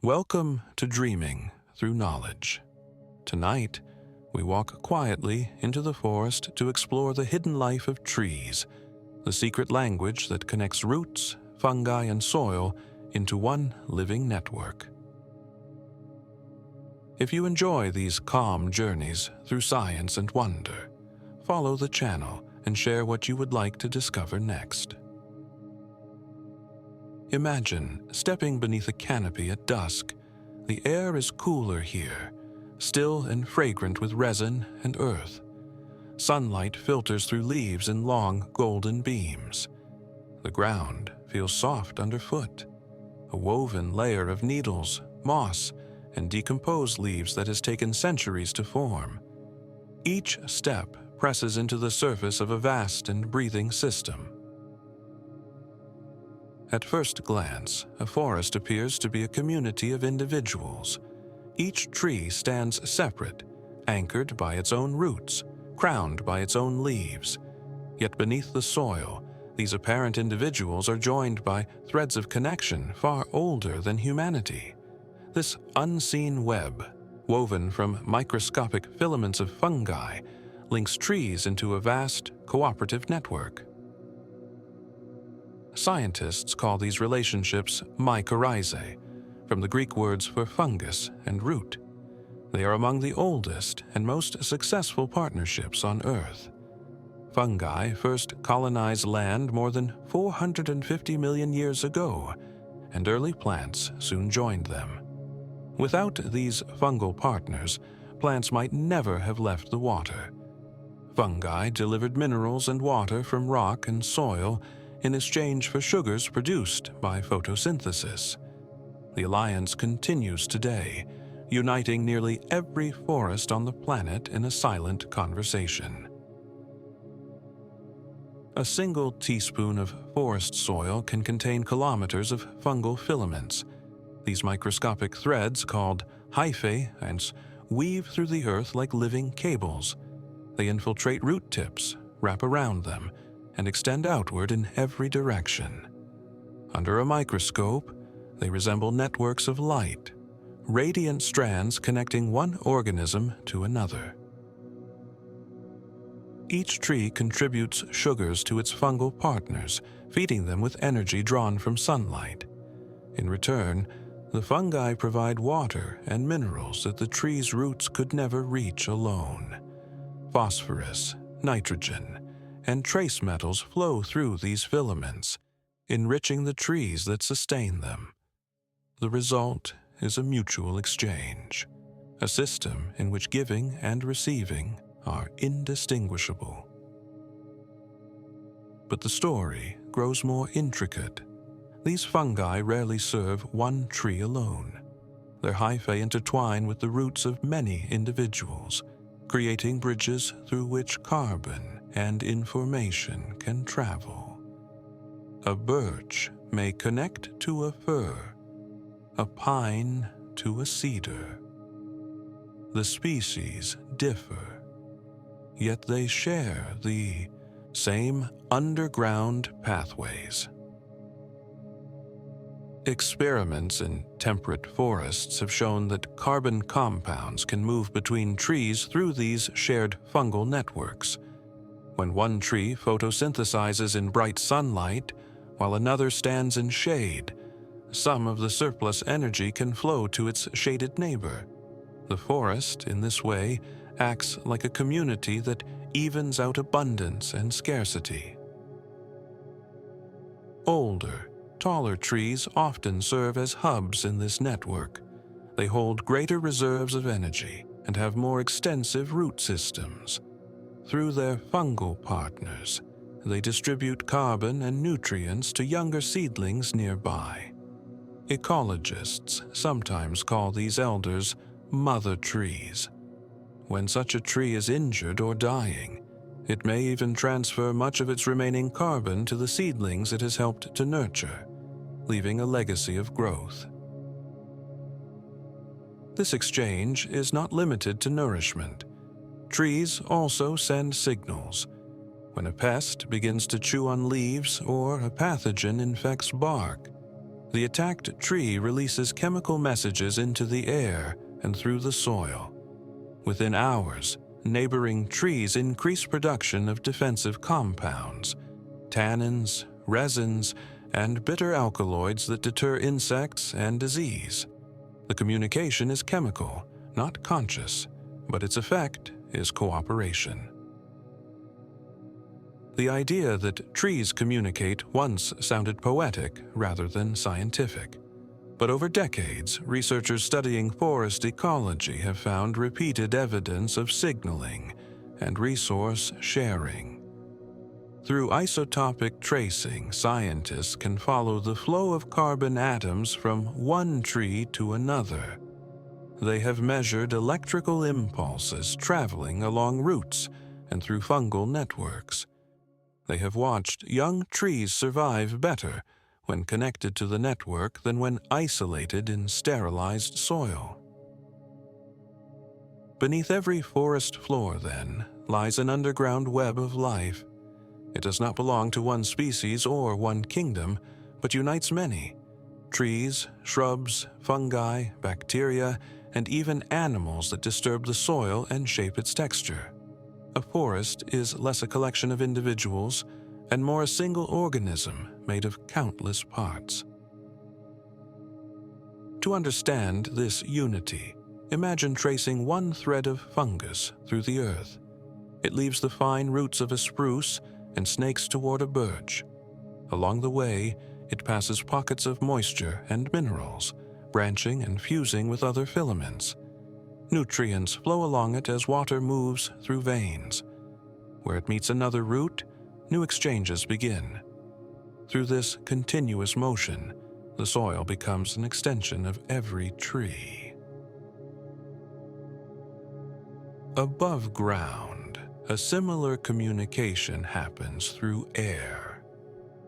Welcome to Dreaming Through Knowledge. Tonight, we walk quietly into the forest to explore the hidden life of trees, the secret language that connects roots, fungi, and soil into one living network. If you enjoy these calm journeys through science and wonder, follow the channel and share what you would like to discover next. Imagine stepping beneath a canopy at dusk. The air is cooler here, still and fragrant with resin and earth. Sunlight filters through leaves in long golden beams. The ground feels soft underfoot, a woven layer of needles, moss, and decomposed leaves that has taken centuries to form. Each step presses into the surface of a vast and breathing system. At first glance, a forest appears to be a community of individuals. Each tree stands separate, anchored by its own roots, crowned by its own leaves. Yet beneath the soil, these apparent individuals are joined by threads of connection far older than humanity. This unseen web, woven from microscopic filaments of fungi, links trees into a vast, cooperative network. Scientists call these relationships mycorrhizae, from the Greek words for fungus and root. They are among the oldest and most successful partnerships on Earth. Fungi first colonized land more than 450 million years ago, and early plants soon joined them. Without these fungal partners, plants might never have left the water. Fungi delivered minerals and water from rock and soil in exchange for sugars produced by photosynthesis. The alliance continues today, uniting nearly every forest on the planet in a silent conversation. A single teaspoon of forest soil can contain kilometers of fungal filaments. These microscopic threads, called hyphae, weave through the earth like living cables. They infiltrate root tips, wrap around them, and extend outward in every direction. Under a microscope, they resemble networks of light, radiant strands connecting one organism to another. Each tree contributes sugars to its fungal partners, feeding them with energy drawn from sunlight. In return, the fungi provide water and minerals that the tree's roots could never reach alone. Phosphorus, nitrogen, and trace metals flow through these filaments, enriching the trees that sustain them. The result is a mutual exchange, a system in which giving and receiving are indistinguishable. But the story grows more intricate. These fungi rarely serve one tree alone. Their hyphae intertwine with the roots of many individuals, creating bridges through which carbon and information can travel. A birch may connect to a fir, a pine to a cedar. The species differ, yet they share the same underground pathways. Experiments in temperate forests have shown that carbon compounds can move between trees through these shared fungal networks. When one tree photosynthesizes in bright sunlight, while another stands in shade, some of the surplus energy can flow to its shaded neighbor. The forest, in this way, acts like a community that evens out abundance and scarcity. Older, taller trees often serve as hubs in this network. They hold greater reserves of energy and have more extensive root systems. Through their fungal partners, they distribute carbon and nutrients to younger seedlings nearby. Ecologists sometimes call these elders mother trees. When such a tree is injured or dying, it may even transfer much of its remaining carbon to the seedlings it has helped to nurture, leaving a legacy of growth. This exchange is not limited to nourishment. Trees also send signals. When a pest begins to chew on leaves or a pathogen infects bark, The attacked tree releases chemical messages into the air and through the soil. Within hours, neighboring trees increase production of defensive compounds, tannins, resins, and bitter alkaloids that deter insects and disease. The communication is chemical, not conscious, but its effect is cooperation. The idea that trees communicate once sounded poetic rather than scientific. But over decades, researchers studying forest ecology have found repeated evidence of signaling and resource sharing. Through isotopic tracing, scientists can follow the flow of carbon atoms from one tree to another. They have measured electrical impulses traveling along roots and through fungal networks. They have watched young trees survive better when connected to the network than when isolated in sterilized soil. Beneath every forest floor, then, lies an underground web of life. It does not belong to one species or one kingdom, but unites many: trees, shrubs, fungi, bacteria, and even animals that disturb the soil and shape its texture. A forest is less a collection of individuals and more a single organism made of countless parts. To understand this unity, imagine tracing one thread of fungus through the earth. It leaves the fine roots of a spruce and snakes toward a birch. Along the way, it passes pockets of moisture and minerals, branching and fusing with other filaments. Nutrients flow along it as water moves through veins. Where it meets another root, new exchanges begin. Through this continuous motion, the soil becomes an extension of every tree. Above ground, a similar communication happens through air.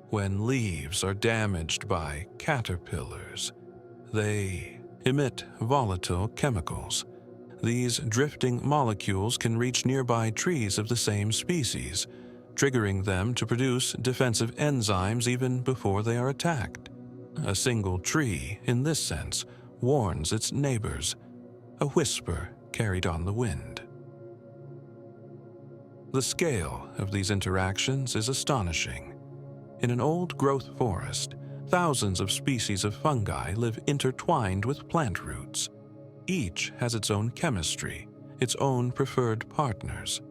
When leaves are damaged by caterpillars, they emit volatile chemicals. These drifting molecules can reach nearby trees of the same species, triggering them to produce defensive enzymes even before they are attacked. A single tree, in this sense, warns its neighbors, a whisper carried on the wind. The scale of these interactions is astonishing. In an old-growth forest, thousands of species of fungi live intertwined with plant roots. Each has its own chemistry, its own preferred partners.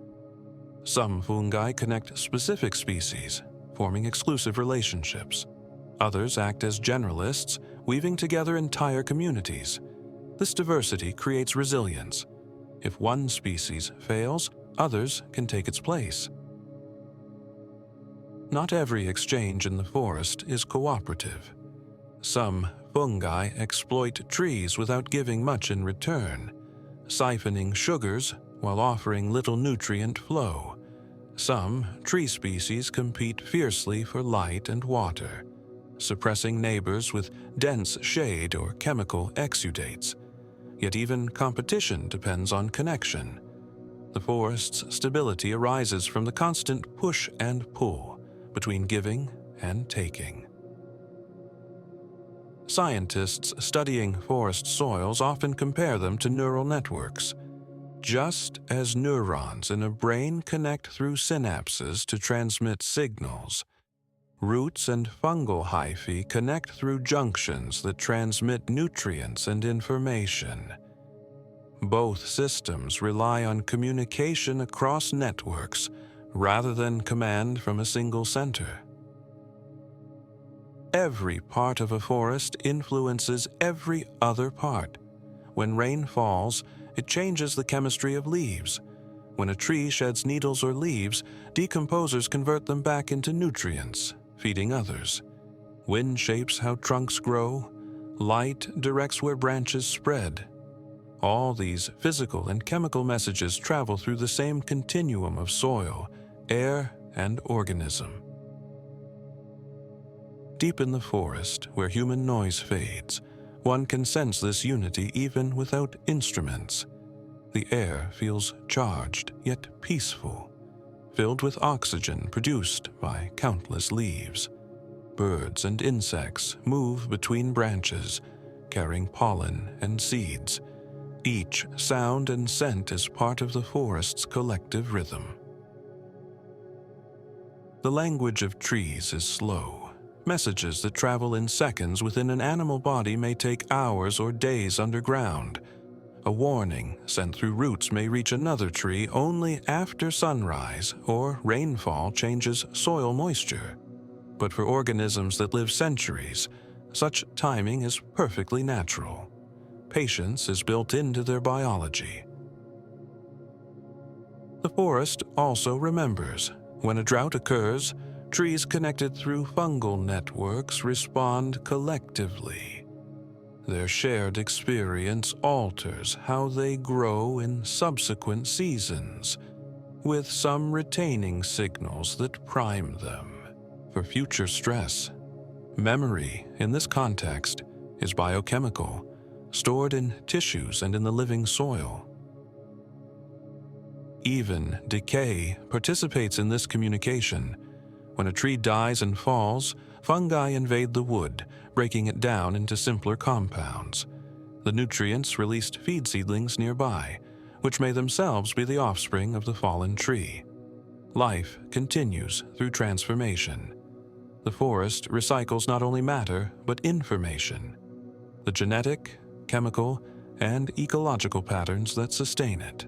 Some fungi connect specific species, forming exclusive relationships. Others act as generalists, weaving together entire communities. This diversity creates resilience. If one species fails, others can take its place. Not every exchange in the forest is cooperative. Some fungi exploit trees without giving much in return, siphoning sugars while offering little nutrient flow. Some tree species compete fiercely for light and water, suppressing neighbors with dense shade or chemical exudates. Yet even competition depends on connection. The forest's stability arises from the constant push and pull between giving and taking. Scientists studying forest soils often compare them to neural networks. Just as neurons in a brain connect through synapses to transmit signals, roots and fungal hyphae connect through junctions that transmit nutrients and information. Both systems rely on communication across networks rather than command from a single center. Every part of a forest influences every other part. When rain falls, it changes the chemistry of leaves. When a tree sheds needles or leaves, decomposers convert them back into nutrients, feeding others. Wind shapes how trunks grow. Light directs where branches spread. All these physical and chemical messages travel through the same continuum of soil, air, and organism. Deep in the forest, where human noise fades, one can sense this unity even without instruments. The air feels charged yet peaceful, filled with oxygen produced by countless leaves. Birds and insects move between branches, carrying pollen and seeds. Each sound and scent is part of the forest's collective rhythm. The language of trees is slow. Messages that travel in seconds within an animal body may take hours or days underground. A warning sent through roots may reach another tree only after sunrise or rainfall changes soil moisture. But for organisms that live centuries, such timing is perfectly natural. Patience is built into their biology. The forest also remembers. When a drought occurs, trees connected through fungal networks respond collectively. Their shared experience alters how they grow in subsequent seasons, with some retaining signals that prime them for future stress. Memory, in this context, is biochemical, stored in tissues and in the living soil. Even decay participates in this communication. When a tree dies and falls, fungi invade the wood, breaking it down into simpler compounds. The nutrients released feed seedlings nearby, which may themselves be the offspring of the fallen tree. Life continues through transformation. The forest recycles not only matter, but information, the genetic, chemical, and ecological patterns that sustain it.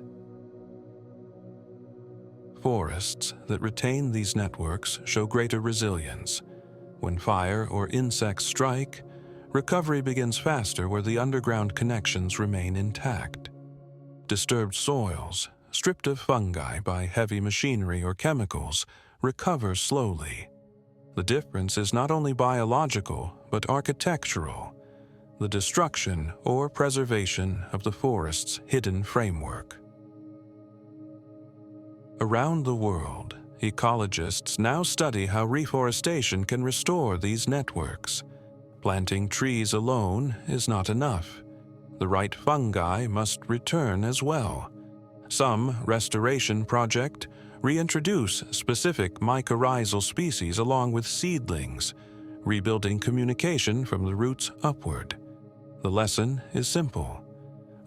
Forests that retain these networks show greater resilience. When fire or insects strike, recovery begins faster where the underground connections remain intact. Disturbed soils, stripped of fungi by heavy machinery or chemicals, recover slowly. The difference is not only biological, but architectural, the destruction or preservation of the forest's hidden framework. Around the world, ecologists now study how reforestation can restore these networks. Planting trees alone is not enough. The right fungi must return as well. Some restoration projects reintroduce specific mycorrhizal species along with seedlings, rebuilding communication from the roots upward. The lesson is simple.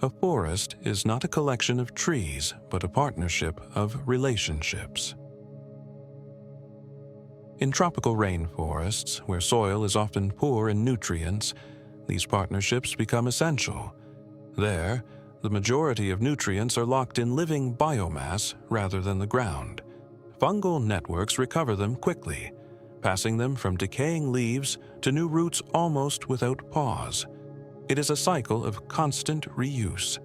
A forest is not a collection of trees, but a partnership of relationships. In tropical rainforests, where soil is often poor in nutrients, these partnerships become essential. There, the majority of nutrients are locked in living biomass rather than the ground. Fungal networks recover them quickly, passing them from decaying leaves to new roots almost without pause. It is a cycle of constant reuse,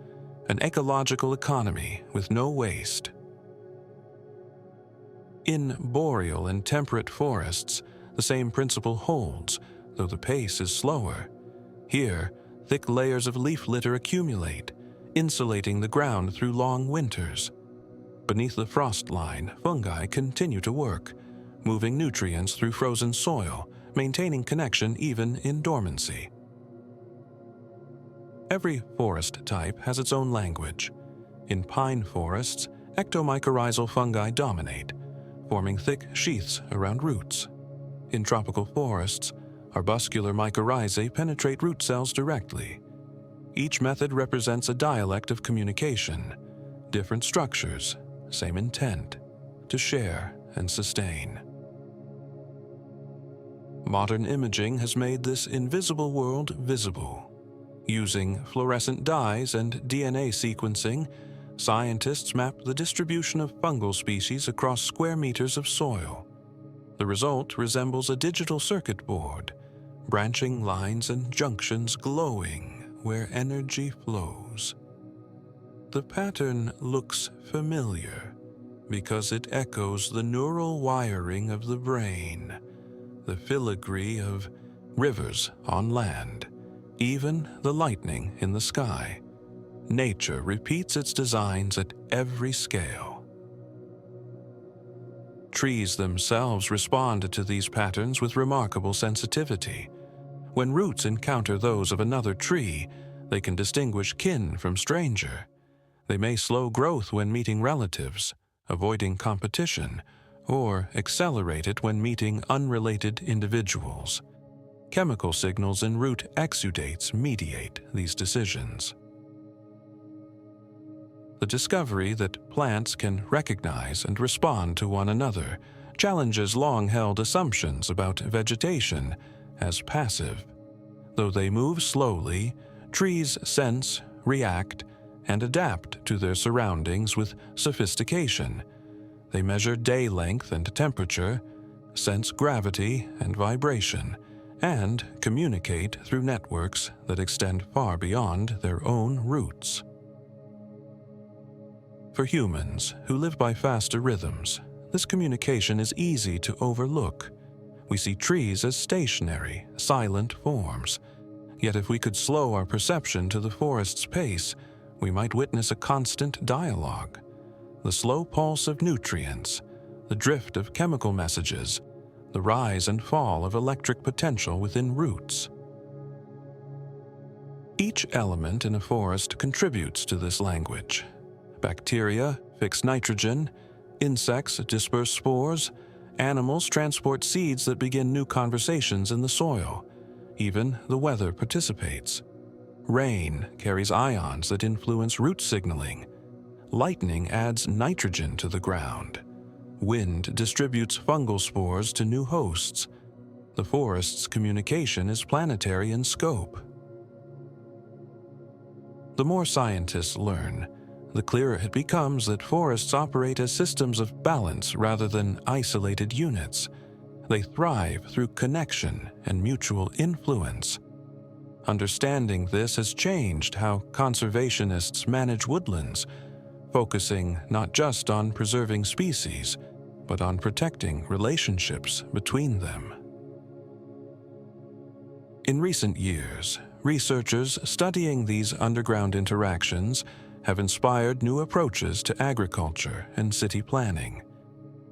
an ecological economy with no waste. In boreal and temperate forests, the same principle holds, though the pace is slower. Here, thick layers of leaf litter accumulate, insulating the ground through long winters. Beneath the frost line, fungi continue to work, moving nutrients through frozen soil, maintaining connection even in dormancy. Every forest type has its own language. In pine forests, ectomycorrhizal fungi dominate, forming thick sheaths around roots. In tropical forests, arbuscular mycorrhizae penetrate root cells directly. Each method represents a dialect of communication, different structures, same intent, to share and sustain. Modern imaging has made this invisible world visible. Using fluorescent dyes and DNA sequencing, scientists map the distribution of fungal species across square meters of soil. The result resembles a digital circuit board, branching lines and junctions glowing where energy flows. The pattern looks familiar because it echoes the neural wiring of the brain, the filigree of rivers on land, even the lightning in the sky. Nature repeats its designs at every scale. Trees themselves respond to these patterns with remarkable sensitivity. When roots encounter those of another tree, they can distinguish kin from stranger. They may slow growth when meeting relatives, avoiding competition, or accelerated when meeting unrelated individuals. Chemical signals in root exudates mediate these decisions. The discovery that plants can recognize and respond to one another challenges long-held assumptions about vegetation as passive. Though they move slowly, trees sense, react, and adapt to their surroundings with sophistication. They measure day length and temperature, sense gravity and vibration, and communicate through networks that extend far beyond their own roots. For humans who live by faster rhythms, this communication is easy to overlook. We see trees as stationary, silent forms. Yet if we could slow our perception to the forest's pace, we might witness a constant dialogue. The slow pulse of nutrients, the drift of chemical messages, the rise and fall of electric potential within roots. Each element in a forest contributes to this language. Bacteria fix nitrogen, insects disperse spores, animals transport seeds that begin new conversations in the soil. Even the weather participates. Rain carries ions that influence root signaling. Lightning adds nitrogen to the ground. Wind distributes fungal spores to new hosts. The forest's communication is planetary in scope. The more scientists learn, the clearer it becomes that forests operate as systems of balance rather than isolated units. They thrive through connection and mutual influence. Understanding this has changed how conservationists manage woodlands, focusing not just on preserving species, but on protecting relationships between them. In recent years, researchers studying these underground interactions have inspired new approaches to agriculture and city planning.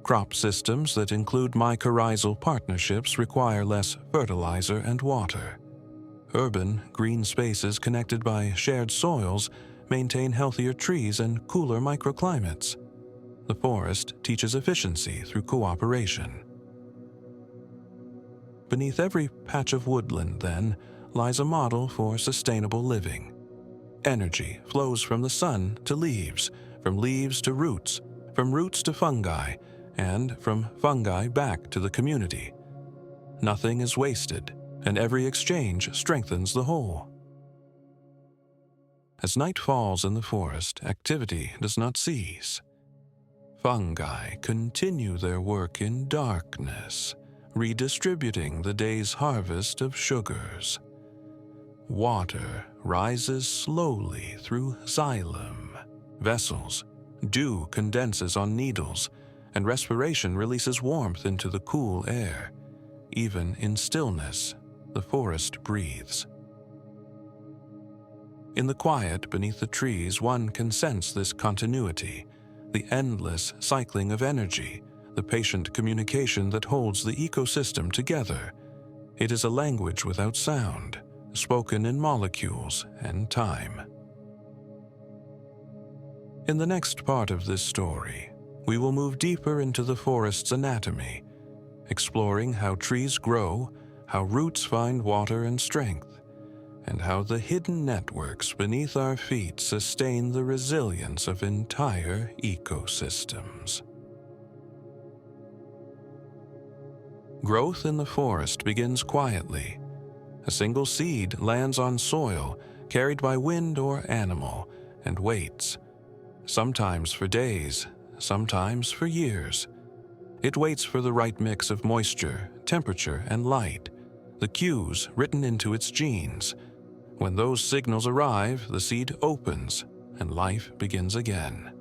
Crop systems that include mycorrhizal partnerships require less fertilizer and water. Urban, green spaces connected by shared soils maintain healthier trees and cooler microclimates. The forest teaches efficiency through cooperation. Beneath every patch of woodland, then, lies a model for sustainable living. Energy flows from the sun to leaves, from leaves to roots, from roots to fungi, and from fungi back to the community. Nothing is wasted, and every exchange strengthens the whole. As night falls in the forest, activity does not cease. Fungi continue their work in darkness, redistributing the day's harvest of sugars. Water rises slowly through xylem vessels, dew condenses on needles, and respiration releases warmth into the cool air. Even in stillness, the forest breathes. In the quiet beneath the trees, one can sense this continuity, the endless cycling of energy, the patient communication that holds the ecosystem together. It is a language without sound, spoken in molecules and time. In the next part of this story, we will move deeper into the forest's anatomy, exploring how trees grow, how roots find water and strength, and how the hidden networks beneath our feet sustain the resilience of entire ecosystems. Growth in the forest begins quietly. A single seed lands on soil, carried by wind or animal, and waits, sometimes for days, sometimes for years. It waits for the right mix of moisture, temperature, and light, the cues written into its genes. When those signals arrive, the seed opens, and life begins again.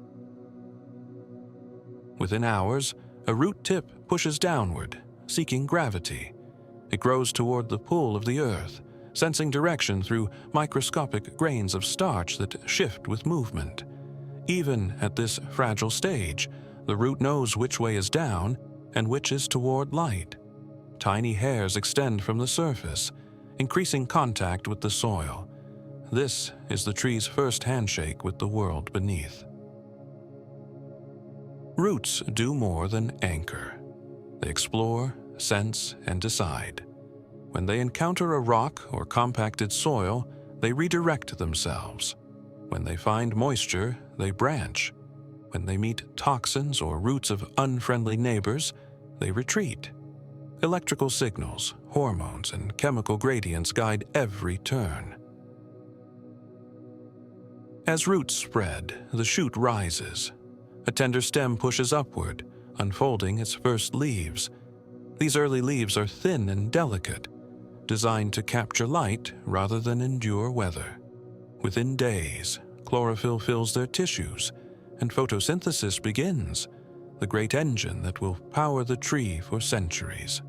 Within hours, a root tip pushes downward, seeking gravity. It grows toward the pull of the earth, sensing direction through microscopic grains of starch that shift with movement. Even at this fragile stage, the root knows which way is down and which is toward light. Tiny hairs extend from the surface, increasing contact with the soil. This is the tree's first handshake with the world beneath. Roots do more than anchor. They explore, sense, and decide. When they encounter a rock or compacted soil, they redirect themselves. When they find moisture, they branch. When they meet toxins or roots of unfriendly neighbors, they retreat. Electrical signals, hormones, and chemical gradients guide every turn. As roots spread, the shoot rises. A tender stem pushes upward, unfolding its first leaves. These early leaves are thin and delicate, designed to capture light rather than endure weather. Within days, chlorophyll fills their tissues, and photosynthesis begins, the great engine that will power the tree for centuries.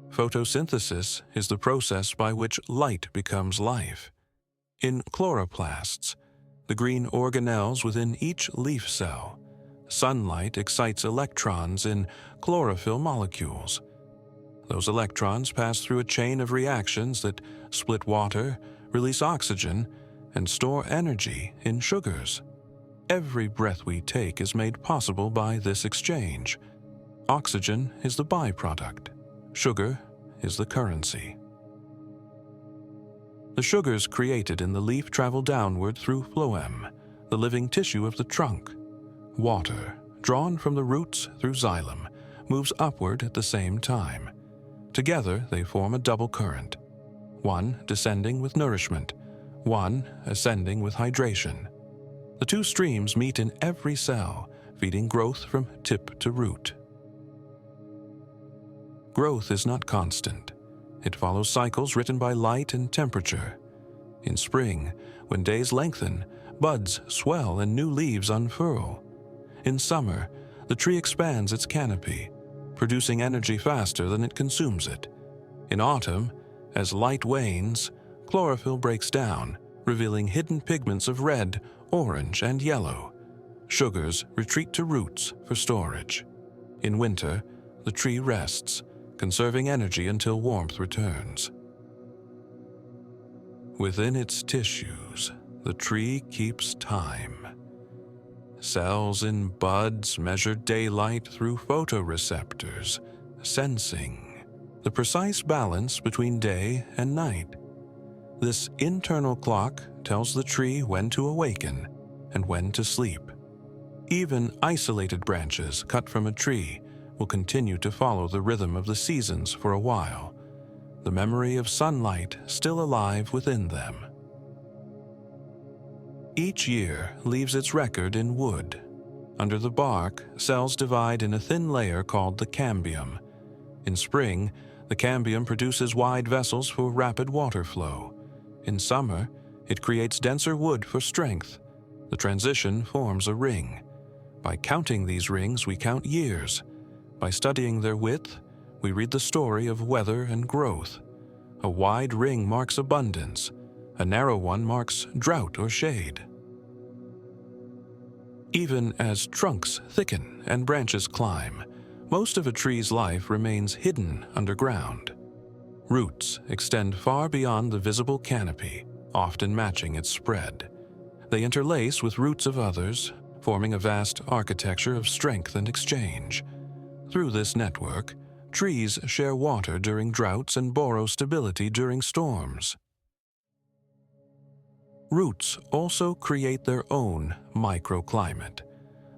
Photosynthesis is the process by which light becomes life. In chloroplasts, the green organelles within each leaf cell, sunlight excites electrons in chlorophyll molecules. Those electrons pass through a chain of reactions that split water, release oxygen, and store energy in sugars. Every breath we take is made possible by this exchange. Oxygen is the byproduct. Sugar is the currency. The sugars created in the leaf travel downward through phloem, the living tissue of the trunk. Water, drawn from the roots through xylem, moves upward at the same time. Together they form a double current, one descending with nourishment, one ascending with hydration. The two streams meet in every cell, feeding growth from tip to root. Growth is not constant. It follows cycles written by light and temperature. In spring, when days lengthen, buds swell and new leaves unfurl. In summer, the tree expands its canopy, producing energy faster than it consumes it. In autumn, as light wanes, chlorophyll breaks down, revealing hidden pigments of red, orange, and yellow. Sugars retreat to roots for storage. In winter, the tree rests, conserving energy until warmth returns. Within its tissues, the tree keeps time. Cells in buds measure daylight through photoreceptors, sensing the precise balance between day and night. This internal clock tells the tree when to awaken and when to sleep. Even isolated branches cut from a tree will continue to follow the rhythm of the seasons for a while, the memory of sunlight still alive within them. Each year leaves its record in wood. Under the bark, cells divide in a thin layer called the cambium. In spring, the cambium produces wide vessels for rapid water flow. In summer, it creates denser wood for strength. The transition forms a ring. By counting these rings, we count years. By studying their width, we read the story of weather and growth. A wide ring marks abundance. A narrow one marks drought or shade. Even as trunks thicken and branches climb, most of a tree's life remains hidden underground. Roots extend far beyond the visible canopy, often matching its spread. They interlace with roots of others, forming a vast architecture of strength and exchange. Through this network, trees share water during droughts and borrow stability during storms. Roots also create their own microclimate.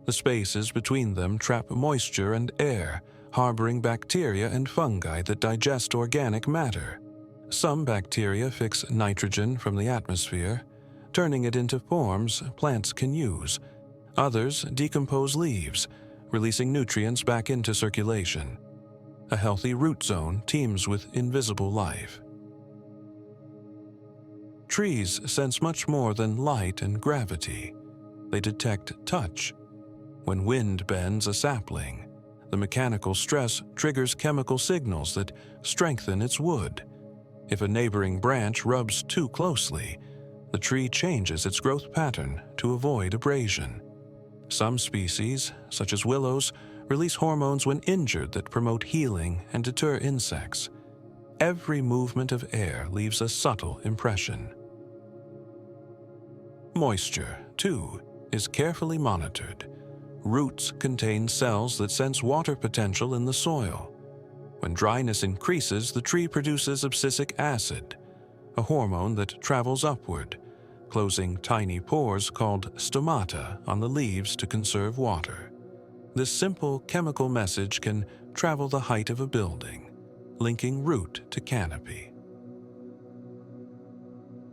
The spaces between them trap moisture and air, harboring bacteria and fungi that digest organic matter. Some bacteria fix nitrogen from the atmosphere, turning it into forms plants can use. Others decompose leaves, releasing nutrients back into circulation. A healthy root zone teems with invisible life. Trees sense much more than light and gravity. They detect touch. When wind bends a sapling, the mechanical stress triggers chemical signals that strengthen its wood. If a neighboring branch rubs too closely, the tree changes its growth pattern to avoid abrasion. Some species, such as willows, release hormones when injured that promote healing and deter insects. Every movement of air leaves a subtle impression. Moisture, too, is carefully monitored. Roots contain cells that sense water potential in the soil. When dryness increases, the tree produces abscisic acid, a hormone that travels upward, closing tiny pores called stomata on the leaves to conserve water. This simple chemical message can travel the height of a building, linking root to canopy.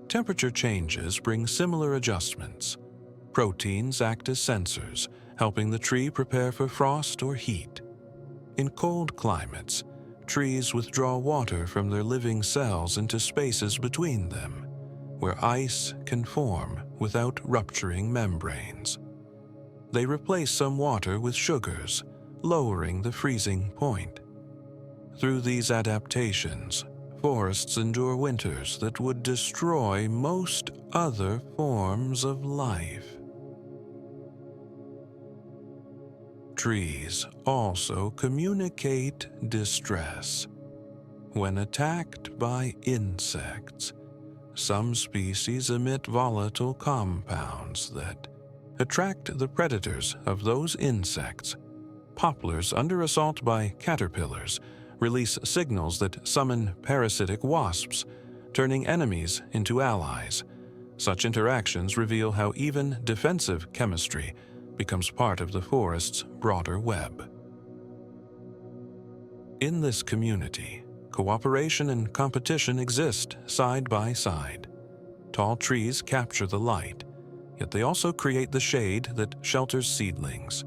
Temperature changes bring similar adjustments. Proteins act as sensors, helping the tree prepare for frost or heat. In cold climates, trees withdraw water from their living cells into spaces between them, where ice can form without rupturing membranes. They replace some water with sugars, lowering the freezing point. Through these adaptations, forests endure winters that would destroy most other forms of life. Trees also communicate distress. When attacked by insects, some species emit volatile compounds that attract the predators of those insects. Poplars under assault by caterpillars release signals that summon parasitic wasps, turning enemies into allies. Such interactions reveal how even defensive chemistry becomes part of the forest's broader web. In this community, cooperation and competition exist side by side. Tall trees capture the light, yet they also create the shade that shelters seedlings.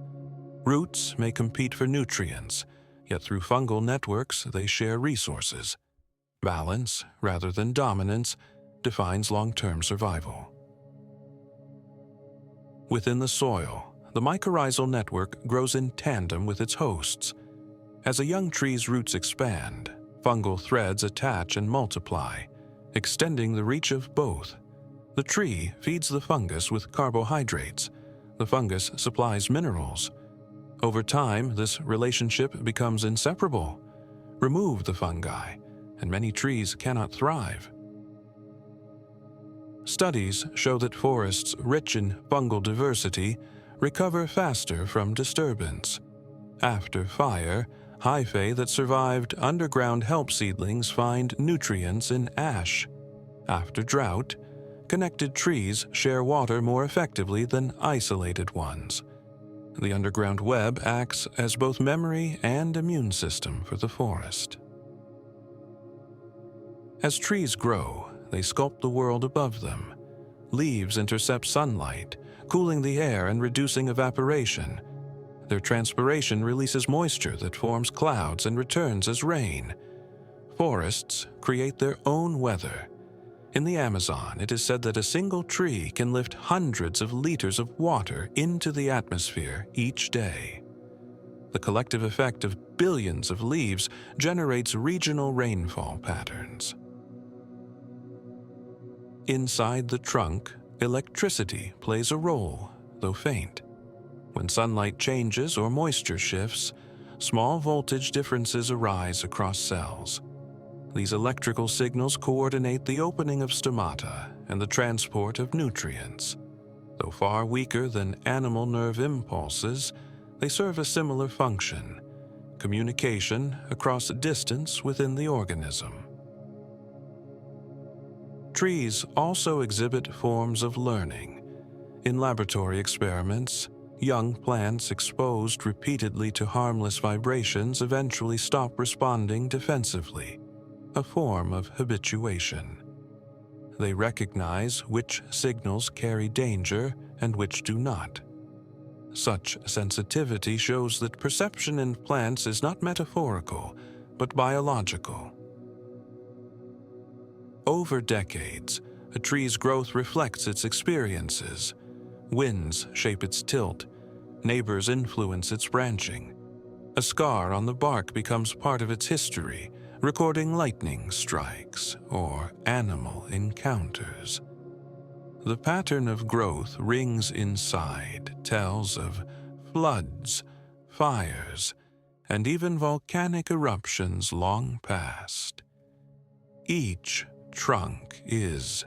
Roots may compete for nutrients, yet through fungal networks they share resources. Balance, rather than dominance, defines long-term survival. Within the soil, the mycorrhizal network grows in tandem with its hosts. As a young tree's roots expand, fungal threads attach and multiply, extending the reach of both. The tree feeds the fungus with carbohydrates. The fungus supplies minerals. Over time, this relationship becomes inseparable. Remove the fungi, and many trees cannot thrive. Studies show that forests rich in fungal diversity recover faster from disturbance. After fire, hyphae that survived underground help seedlings find nutrients in ash. After drought, connected trees share water more effectively than isolated ones. The underground web acts as both memory and immune system for the forest. As trees grow, they sculpt the world above them. Leaves intercept sunlight, cooling the air and reducing evaporation. Their transpiration releases moisture that forms clouds and returns as rain. Forests create their own weather. In the Amazon, it is said that a single tree can lift hundreds of liters of water into the atmosphere each day. The collective effect of billions of leaves generates regional rainfall patterns. Inside the trunk, electricity plays a role, though faint. When sunlight changes or moisture shifts, small voltage differences arise across cells. These electrical signals coordinate the opening of stomata and the transport of nutrients. Though far weaker than animal nerve impulses, they serve a similar function: communication across distance within the organism. Trees also exhibit forms of learning. In laboratory experiments, young plants exposed repeatedly to harmless vibrations eventually stop responding defensively, a form of habituation. They recognize which signals carry danger and which do not. Such sensitivity shows that perception in plants is not metaphorical, but biological. Over decades, a tree's growth reflects its experiences. Winds shape its tilt. Neighbors influence its branching. A scar on the bark becomes part of its history, recording lightning strikes or animal encounters. The pattern of growth rings inside tells of floods, fires, and even volcanic eruptions long past. Each trunk is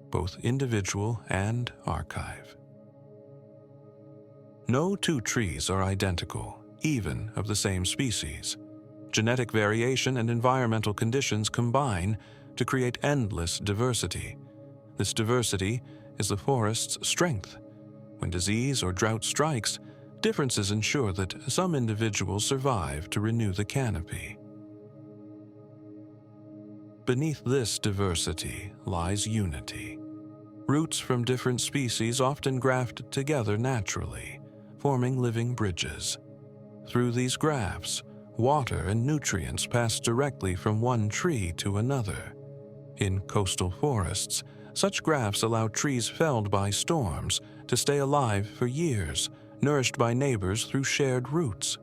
both individual and archive. No two trees are identical, even of the same species. Genetic variation and environmental conditions combine to create endless diversity. This diversity is the forest's strength. When disease or drought strikes, differences ensure that some individuals survive to renew the canopy. Beneath this diversity lies unity. Roots from different species often graft together naturally, forming living bridges. Through these grafts, water and nutrients pass directly from one tree to another. In coastal forests, such grafts allow trees felled by storms to stay alive for years, nourished by neighbors through shared roots.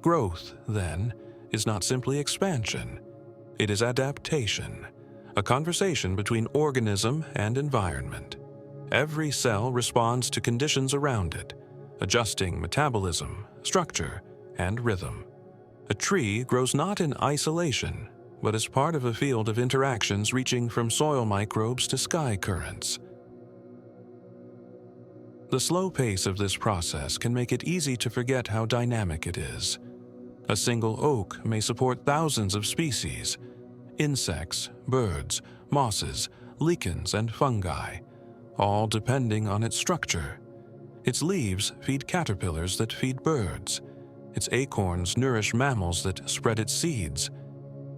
Growth, then, is not simply expansion. It is adaptation, a conversation between organism and environment. Every cell responds to conditions around it, adjusting metabolism, structure, and rhythm. A tree grows not in isolation, but as part of a field of interactions reaching from soil microbes to sky currents. The slow pace of this process can make it easy to forget how dynamic it is. A single oak may support thousands of species: insects, birds, mosses, lichens, and fungi, all depending on its structure. Its leaves feed caterpillars that feed birds. Its acorns nourish mammals that spread its seeds.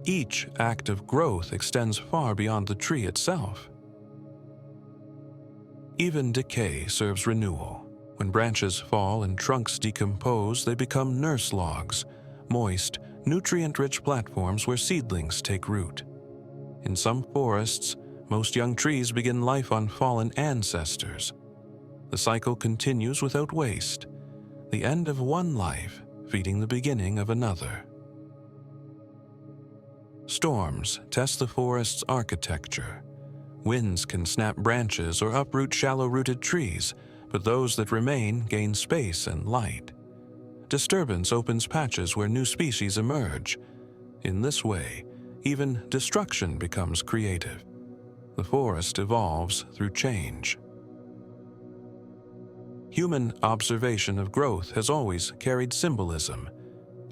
Each act of growth extends far beyond the tree itself. Even decay serves renewal. When branches fall and trunks decompose, they become nurse logs, moist, nutrient-rich platforms where seedlings take root. In some forests, most young trees begin life on fallen ancestors. The cycle continues without waste, the end of one life feeding the beginning of another. Storms test the forest's architecture. Winds can snap branches or uproot shallow-rooted trees, but those that remain gain space and light. Disturbance opens patches where new species emerge. In this way, even destruction becomes creative. The forest evolves through change. Human observation of growth has always carried symbolism.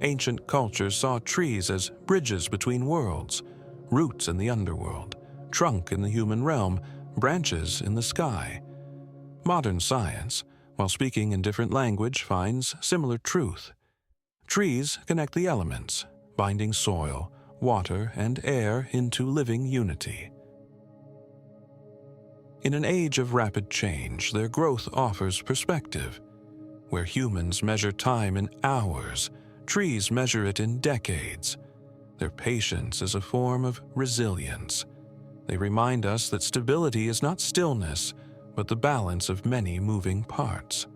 Ancient cultures saw trees as bridges between worlds, roots in the underworld, trunk in the human realm, branches in the sky. Modern science, while speaking in different language, finds similar truth. Trees connect the elements, binding soil, water, and air into living unity. In an age of rapid change, their growth offers perspective. Where humans measure time in hours, trees measure it in decades. Their patience is a form of resilience. They remind us that stability is not stillness, but the balance of many moving parts.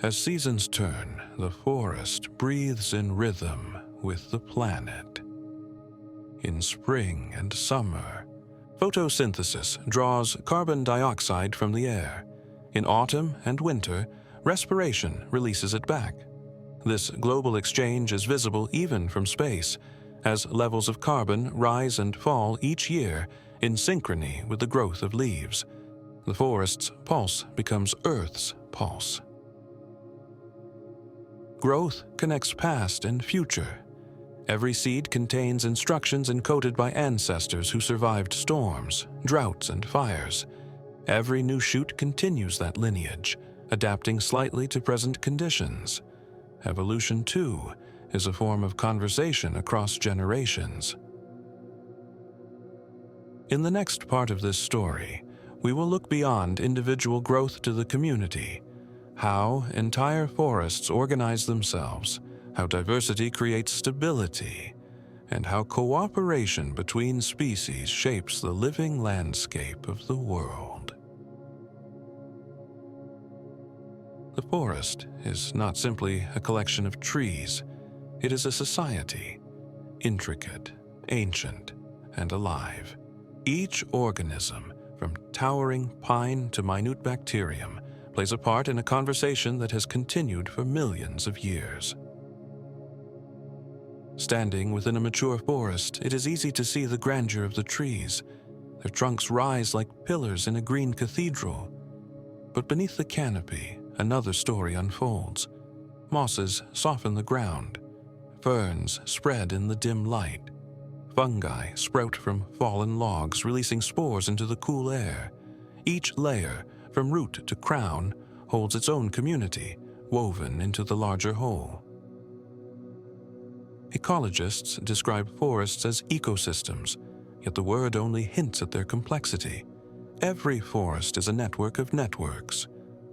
As seasons turn, the forest breathes in rhythm with the planet. In spring and summer, photosynthesis draws carbon dioxide from the air. In autumn and winter, respiration releases it back. This global exchange is visible even from space, as levels of carbon rise and fall each year in synchrony with the growth of leaves. The forest's pulse becomes Earth's pulse. Growth connects past and future. Every seed contains instructions encoded by ancestors who survived storms, droughts, and fires. Every new shoot continues that lineage, adapting slightly to present conditions. Evolution, too, is a form of conversation across generations. In the next part of this story, we will look beyond individual growth to the community, how entire forests organize themselves, how diversity creates stability, and how cooperation between species shapes the living landscape of the world. The forest is not simply a collection of trees. It is a society, intricate, ancient, and alive. Each organism, from towering pine to minute bacterium, plays a part in a conversation that has continued for millions of years. Standing within a mature forest, it is easy to see the grandeur of the trees. Their trunks rise like pillars in a green cathedral. But beneath the canopy, another story unfolds. Mosses soften the ground. Ferns spread in the dim light. Fungi sprout from fallen logs, releasing spores into the cool air. Each layer, from root to crown, holds its own community, woven into the larger whole. Ecologists describe forests as ecosystems, yet the word only hints at their complexity. Every forest is a network of networks: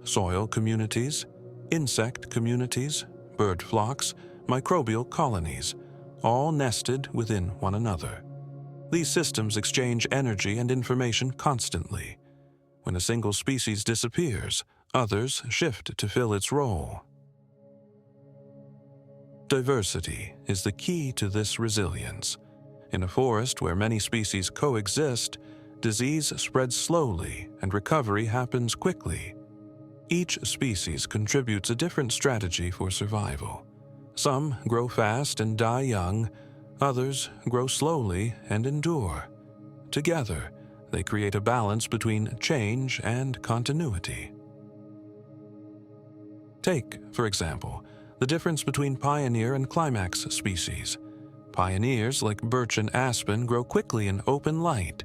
soil communities, insect communities, bird flocks, microbial colonies, all nested within one another. These systems exchange energy and information constantly. When a single species disappears, others shift to fill its role. Diversity is the key to this resilience. In a forest where many species coexist, disease spreads slowly and recovery happens quickly. Each species contributes a different strategy for survival. Some grow fast and die young, others grow slowly and endure. Together, they create a balance between change and continuity. Take, for example, the difference between pioneer and climax species. Pioneers like birch and aspen grow quickly in open light.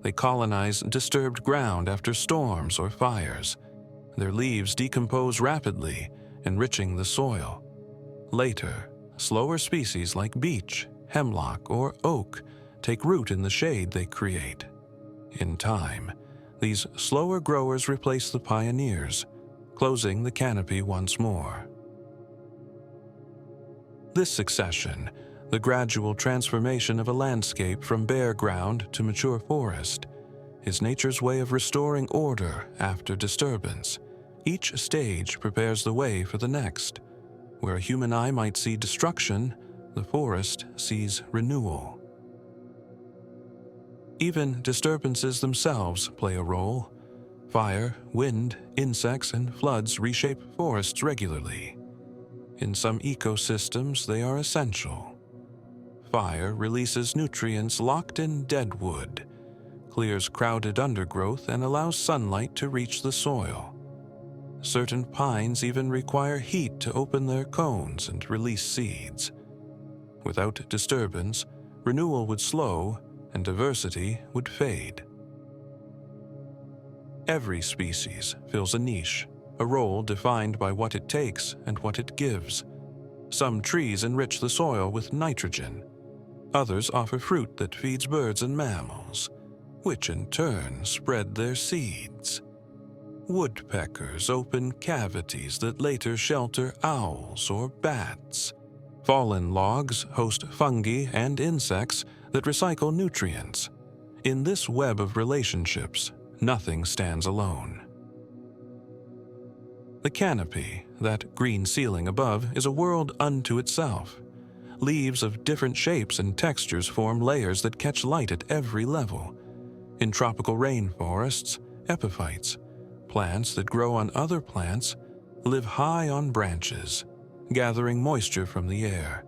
They colonize disturbed ground after storms or fires. Their leaves decompose rapidly, enriching the soil. Later, slower species like beech, hemlock, or oak take root in the shade they create. In time, these slower growers replace the pioneers, closing the canopy once more. This succession, the gradual transformation of a landscape from bare ground to mature forest, is nature's way of restoring order after disturbance. Each stage prepares the way for the next. Where a human eye might see destruction, the forest sees renewal. Even disturbances themselves play a role. Fire, wind, insects, and floods reshape forests regularly. In some ecosystems, they are essential. Fire releases nutrients locked in dead wood, clears crowded undergrowth, and allows sunlight to reach the soil. Certain pines even require heat to open their cones and release seeds. Without disturbance, renewal would slow and diversity would fade. Every species fills a niche, a role defined by what it takes and what it gives. Some trees enrich the soil with nitrogen. Others offer fruit that feeds birds and mammals, which in turn spread their seeds. Woodpeckers open cavities that later shelter owls or bats. Fallen logs host fungi and insects that recycle nutrients. In this web of relationships, nothing stands alone. The canopy, that green ceiling above, is a world unto itself. Leaves of different shapes and textures form layers that catch light at every level. In tropical rainforests, epiphytes, plants that grow on other plants, live high on branches, gathering moisture from the air.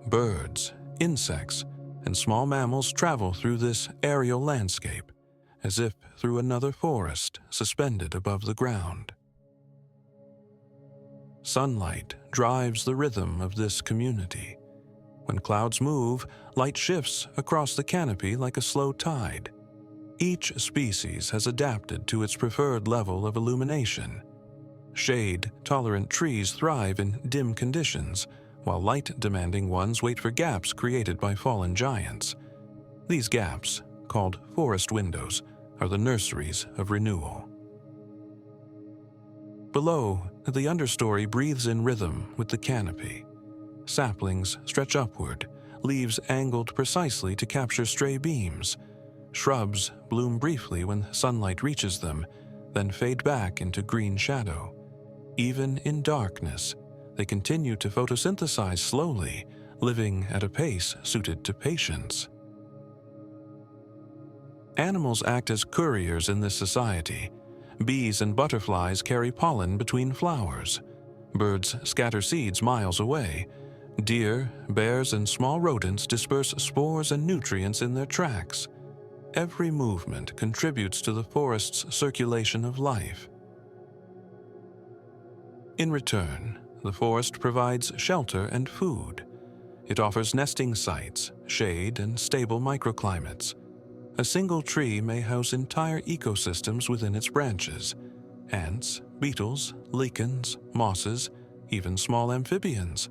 Birds, insects, and small mammals travel through this aerial landscape, as if through another forest suspended above the ground. Sunlight drives the rhythm of this community. When clouds move, light shifts across the canopy like a slow tide. Each species has adapted to its preferred level of illumination. Shade-tolerant trees thrive in dim conditions, while light-demanding ones wait for gaps created by fallen giants. These gaps, called forest windows, are the nurseries of renewal. Below, the understory breathes in rhythm with the canopy. Saplings stretch upward, leaves angled precisely to capture stray beams. Shrubs bloom briefly when sunlight reaches them, then fade back into green shadow. Even in darkness, they continue to photosynthesize slowly, living at a pace suited to patience. Animals act as couriers in this society. Bees and butterflies carry pollen between flowers. Birds scatter seeds miles away. Deer, bears, and small rodents disperse spores and nutrients in their tracks. Every movement contributes to the forest's circulation of life. In return, the forest provides shelter and food. It offers nesting sites, shade, and stable microclimates. A single tree may house entire ecosystems within its branches: ants, beetles, lichens, mosses, even small amphibians.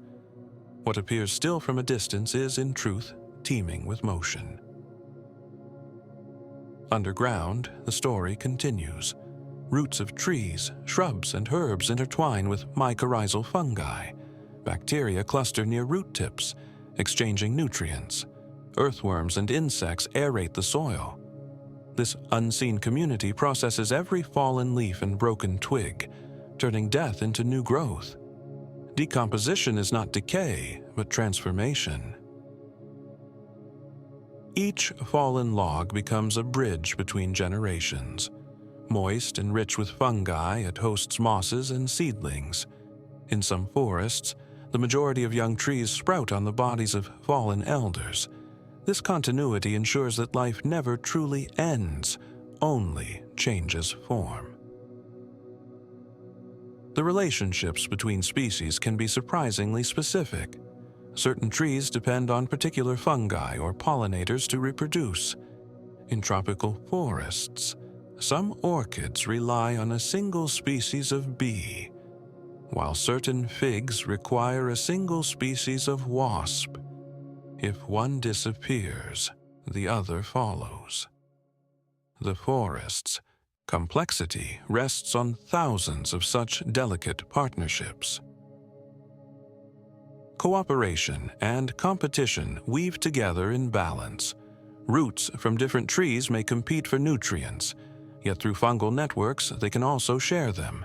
What appears still from a distance is, in truth, teeming with motion. Underground, the story continues. Roots of trees, shrubs, and herbs intertwine with mycorrhizal fungi. Bacteria cluster near root tips, exchanging nutrients. Earthworms and insects aerate the soil. This unseen community processes every fallen leaf and broken twig, turning death into new growth. Decomposition is not decay, but transformation. Each fallen log becomes a bridge between generations. Moist and rich with fungi, it hosts mosses and seedlings. In some forests, the majority of young trees sprout on the bodies of fallen elders. This continuity ensures that life never truly ends, only changes form. The relationships between species can be surprisingly specific. Certain trees depend on particular fungi or pollinators to reproduce. In tropical forests, some orchids rely on a single species of bee, while certain figs require a single species of wasp. If one disappears, the other follows. The forest's complexity rests on thousands of such delicate partnerships. Cooperation and competition weave together in balance. Roots from different trees may compete for nutrients, yet through fungal networks they can also share them.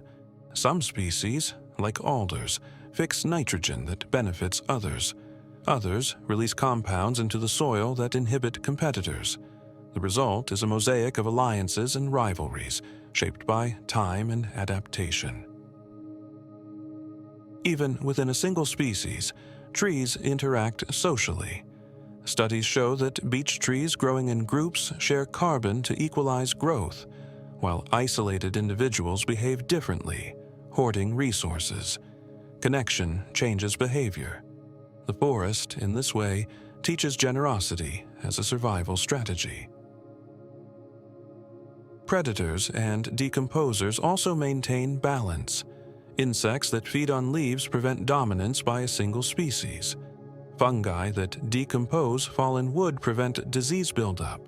Some species, like alders, fix nitrogen that benefits others. Others release compounds into the soil that inhibit competitors. The result is a mosaic of alliances and rivalries, shaped by time and adaptation. Even within a single species, trees interact socially. Studies show that beech trees growing in groups share carbon to equalize growth, while isolated individuals behave differently, hoarding resources. Connection changes behavior. The forest, in this way, teaches generosity as a survival strategy. Predators and decomposers also maintain balance. Insects that feed on leaves prevent dominance by a single species. Fungi that decompose fallen wood prevent disease buildup.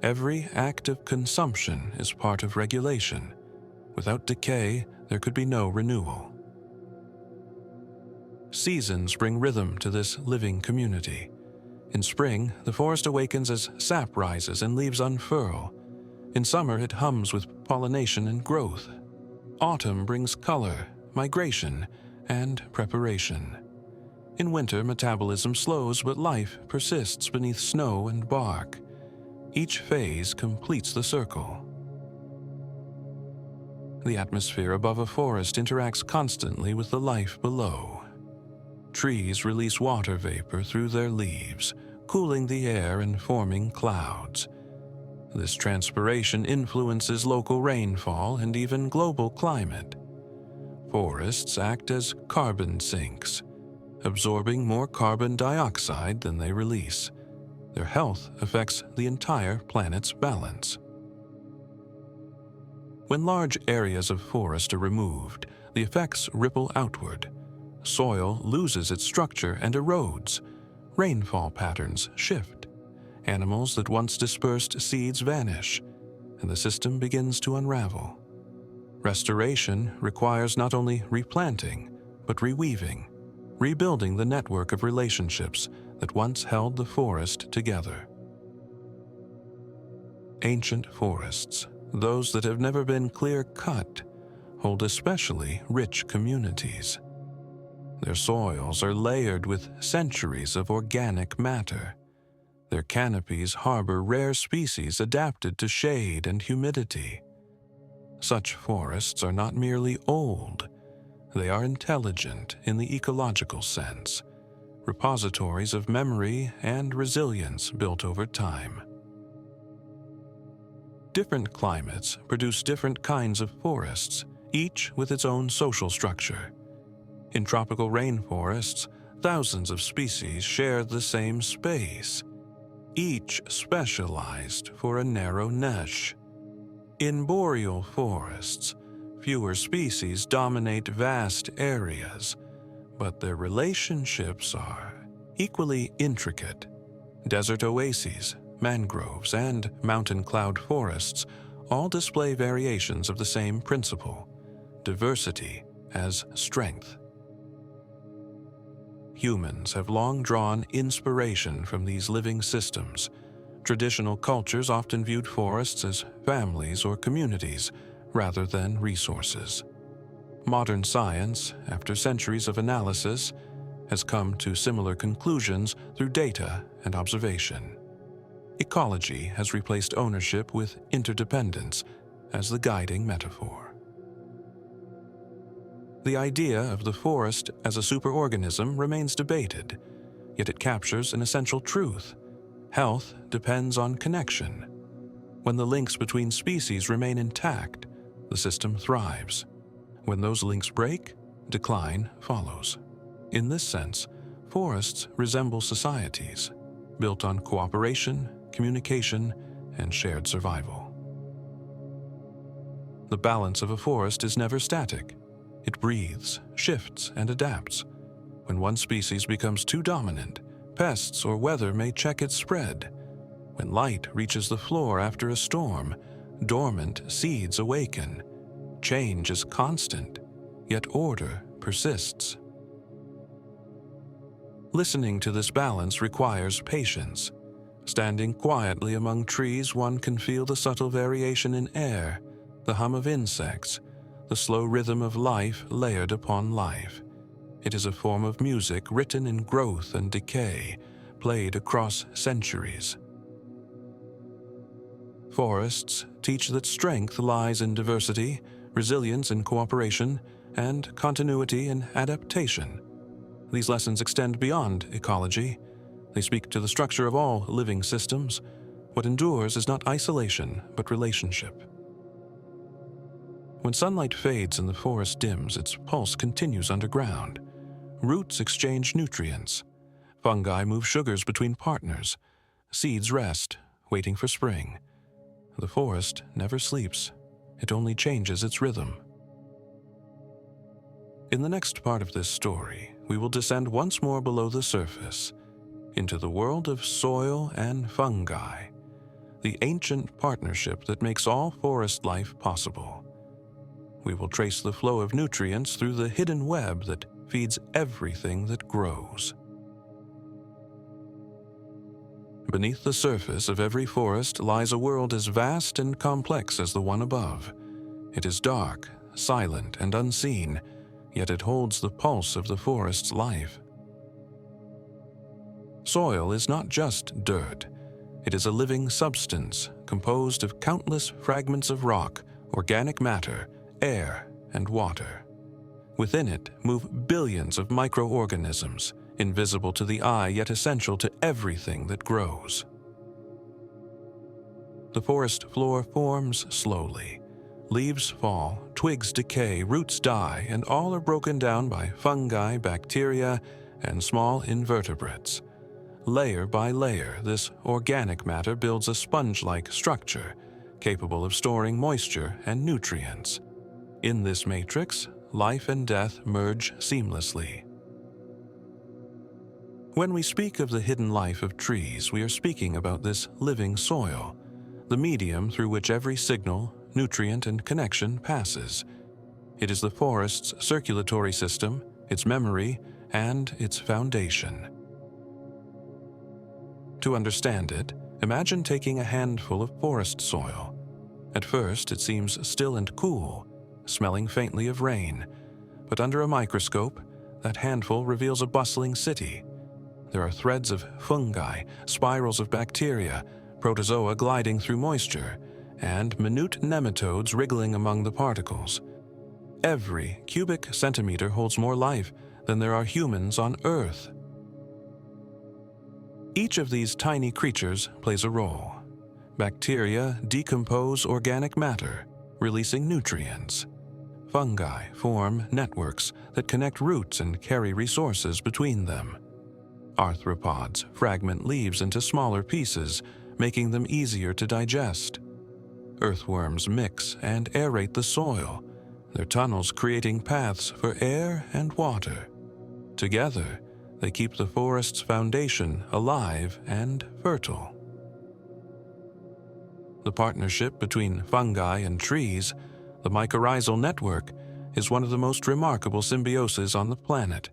Every act of consumption is part of regulation. Without decay, there could be no renewal. Seasons bring rhythm to this living community. In spring, the forest awakens as sap rises and leaves unfurl. In summer, it hums with pollination and growth. Autumn brings color, migration, and preparation. In winter, metabolism slows, but life persists beneath snow and bark. Each phase completes the circle. The atmosphere above a forest interacts constantly with the life below. Trees release water vapor through their leaves, cooling the air and forming clouds. This transpiration influences local rainfall and even global climate. Forests act as carbon sinks, absorbing more carbon dioxide than they release. Their health affects the entire planet's balance. When large areas of forest are removed, the effects ripple outward. Soil loses its structure and erodes. Rainfall patterns shift. Animals that once dispersed seeds vanish, and the system begins to unravel. Restoration requires not only replanting, but reweaving, rebuilding the network of relationships that once held the forest together. Ancient forests, those that have never been clear-cut, hold especially rich communities. Their soils are layered with centuries of organic matter. Their canopies harbor rare species adapted to shade and humidity. Such forests are not merely old, they are intelligent in the ecological sense, repositories of memory and resilience built over time. Different climates produce different kinds of forests, each with its own social structure. In tropical rainforests, thousands of species share the same space, each specialized for a narrow niche. In boreal forests, fewer species dominate vast areas, but their relationships are equally intricate. Desert oases, mangroves, and mountain cloud forests all display variations of the same principle: diversity as strength. Humans have long drawn inspiration from these living systems. Traditional cultures often viewed forests as families or communities rather than resources. Modern science, after centuries of analysis, has come to similar conclusions through data and observation. Ecology has replaced ownership with interdependence as the guiding metaphor. The idea of the forest as a superorganism remains debated, yet it captures an essential truth. Health depends on connection. When the links between species remain intact, the system thrives. When those links break, decline follows. In this sense, forests resemble societies, built on cooperation, communication, and shared survival. The balance of a forest is never static. It breathes, shifts, and adapts. When one species becomes too dominant, pests or weather may check its spread. When light reaches the floor after a storm, dormant seeds awaken. Change is constant, yet order persists. Listening to this balance requires patience. Standing quietly among trees, one can feel the subtle variation in air, the hum of insects, the slow rhythm of life layered upon life. It is a form of music written in growth and decay, played across centuries. Forests teach that strength lies in diversity, resilience in cooperation, and continuity in adaptation. These lessons extend beyond ecology. They speak to the structure of all living systems. What endures is not isolation, but relationship. When sunlight fades and the forest dims, its pulse continues underground. Roots exchange nutrients. Fungi move sugars between partners. Seeds rest, waiting for spring. The forest never sleeps. It only changes its rhythm. In the next part of this story, we will descend once more below the surface, into the world of soil and fungi, the ancient partnership that makes all forest life possible. We will trace the flow of nutrients through the hidden web that feeds everything that grows. Beneath the surface of every forest lies a world as vast and complex as the one above. It is dark, silent, and unseen, yet it holds the pulse of the forest's life. Soil is not just dirt. It is a living substance composed of countless fragments of rock, organic matter, air, and water. Within it move billions of microorganisms, invisible to the eye yet essential to everything that grows. The forest floor forms slowly. Leaves fall, twigs decay, roots die, and all are broken down by fungi, bacteria, and small invertebrates. Layer by layer, this organic matter builds a sponge-like structure, capable of storing moisture and nutrients. In this matrix, life and death merge seamlessly. When we speak of the hidden life of trees, we are speaking about this living soil, the medium through which every signal, nutrient, and connection passes. It is the forest's circulatory system, its memory, and its foundation. To understand it, imagine taking a handful of forest soil. At first, it seems still and cool, smelling faintly of rain, but under a microscope, that handful reveals a bustling city. There are threads of fungi, spirals of bacteria, protozoa gliding through moisture, and minute nematodes wriggling among the particles. Every cubic centimeter holds more life than there are humans on Earth. Each of these tiny creatures plays a role. Bacteria decompose organic matter, releasing nutrients. Fungi form networks that connect roots and carry resources between them. Arthropods fragment leaves into smaller pieces, making them easier to digest. Earthworms mix and aerate the soil, their tunnels creating paths for air and water. Together, they keep the forest's foundation alive and fertile. The partnership between fungi and trees, the mycorrhizal network, is one of the most remarkable symbioses on the planet.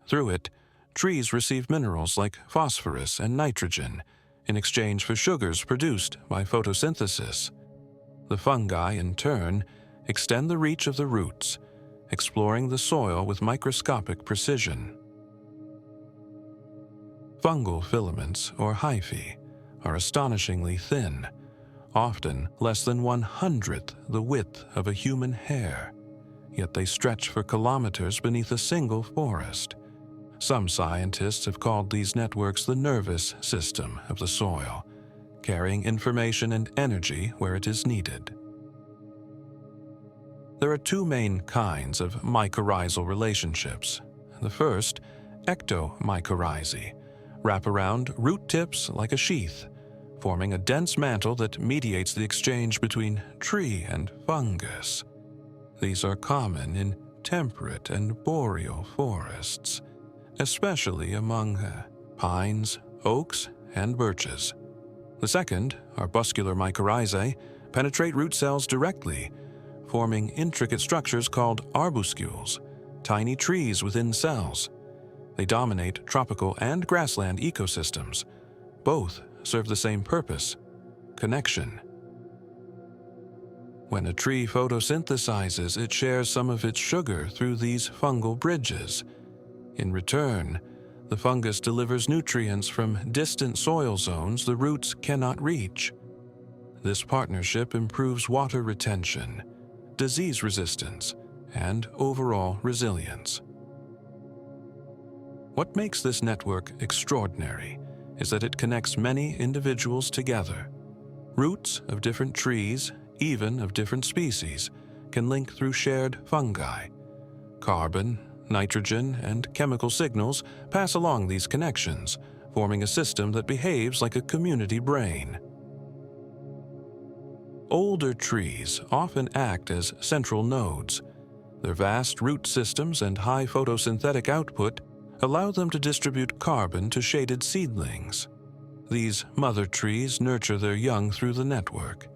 Through it, trees receive minerals like phosphorus and nitrogen in exchange for sugars produced by photosynthesis. The fungi, in turn, extend the reach of the roots, exploring the soil with microscopic precision. Fungal filaments, or hyphae, are astonishingly thin, often less than 1/100th the width of a human hair, yet they stretch for kilometers beneath a single forest. Some scientists have called these networks the nervous system of the soil, carrying information and energy where it is needed. There are two main kinds of mycorrhizal relationships. The first, ectomycorrhizae, wrap around root tips like a sheath, forming a dense mantle that mediates the exchange between tree and fungus. These are common in temperate and boreal forests, especially among pines, oaks, and birches. The second, arbuscular mycorrhizae, penetrate root cells directly, forming intricate structures called arbuscules, tiny trees within cells. They dominate tropical and grassland ecosystems. Both serve the same purpose: connection. When a tree photosynthesizes, it shares some of its sugar through these fungal bridges. In return, the fungus delivers nutrients from distant soil zones the roots cannot reach. This partnership improves water retention, disease resistance, and overall resilience. What makes this network extraordinary is that it connects many individuals together. Roots of different trees, even of different species, can link through shared fungi. Carbon, nitrogen, and chemical signals pass along these connections, forming a system that behaves like a community brain. Older trees often act as central nodes. Their vast root systems and high photosynthetic output allow them to distribute carbon to shaded seedlings. These mother trees nurture their young through the network,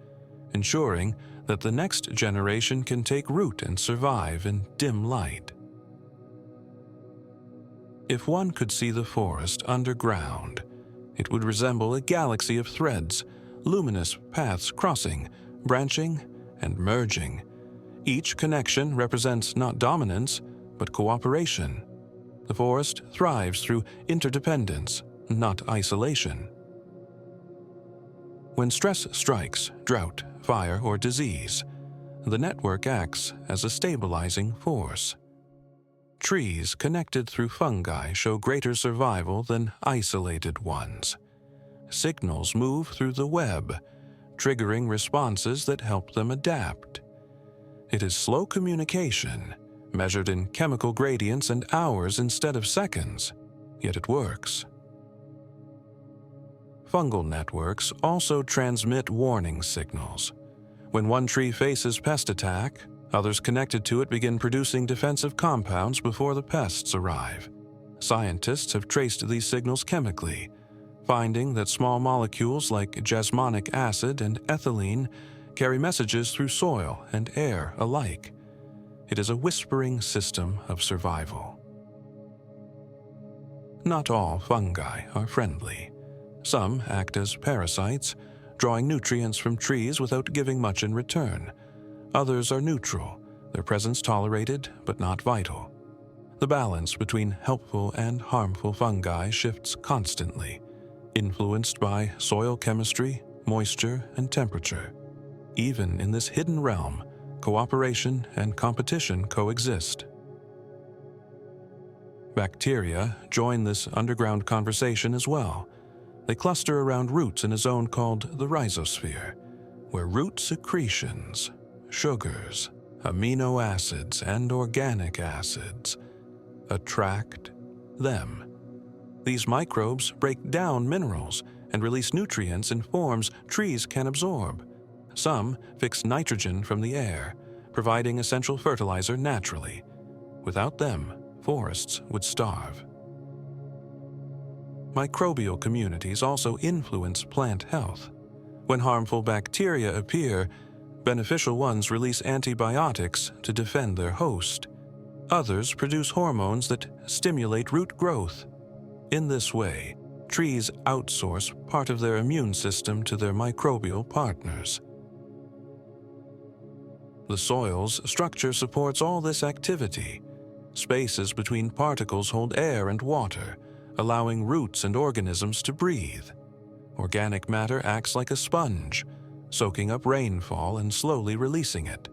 ensuring that the next generation can take root and survive in dim light. If one could see the forest underground, it would resemble a galaxy of threads, luminous paths crossing, branching, and merging. Each connection represents not dominance, but cooperation. The forest thrives through interdependence, not isolation. When stress strikes, drought, fire, or disease, the network acts as a stabilizing force. Trees connected through fungi show greater survival than isolated ones. Signals move through the web, triggering responses that help them adapt. It is slow communication, measured in chemical gradients and hours instead of seconds, yet it works. Fungal networks also transmit warning signals. When one tree faces pest attack, others connected to it begin producing defensive compounds before the pests arrive. Scientists have traced these signals chemically, finding that small molecules like jasmonic acid and ethylene carry messages through soil and air alike. It is a whispering system of survival. Not all fungi are friendly. Some act as parasites, drawing nutrients from trees without giving much in return. Others are neutral, their presence tolerated but not vital. The balance between helpful and harmful fungi shifts constantly, influenced by soil chemistry, moisture, and temperature. Even in this hidden realm, cooperation and competition coexist. Bacteria join this underground conversation as well. They cluster around roots in a zone called the rhizosphere, where root secretions, sugars, amino acids and organic acids, attract them. These microbes break down minerals and release nutrients in forms trees can absorb. Some fix nitrogen from the air, providing essential fertilizer naturally. Without them, forests would starve. Microbial communities also influence plant health. When harmful bacteria appear, beneficial ones release antibiotics to defend their host. Others produce hormones that stimulate root growth. In this way, trees outsource part of their immune system to their microbial partners. The soil's structure supports all this activity. Spaces between particles hold air and water, allowing roots and organisms to breathe. Organic matter acts like a sponge, soaking up rainfall and slowly releasing it.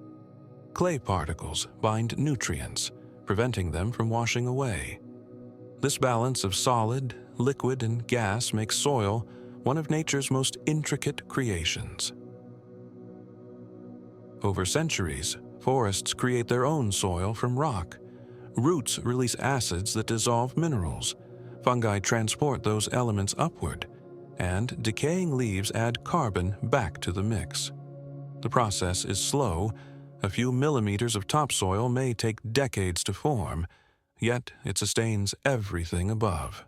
Clay particles bind nutrients, preventing them from washing away. This balance of solid, liquid, and gas makes soil one of nature's most intricate creations. Over centuries, forests create their own soil from rock. Roots release acids that dissolve minerals. Fungi transport those elements upward, and decaying leaves add carbon back to the mix. The process is slow. A few millimeters of topsoil may take decades to form, yet it sustains everything above.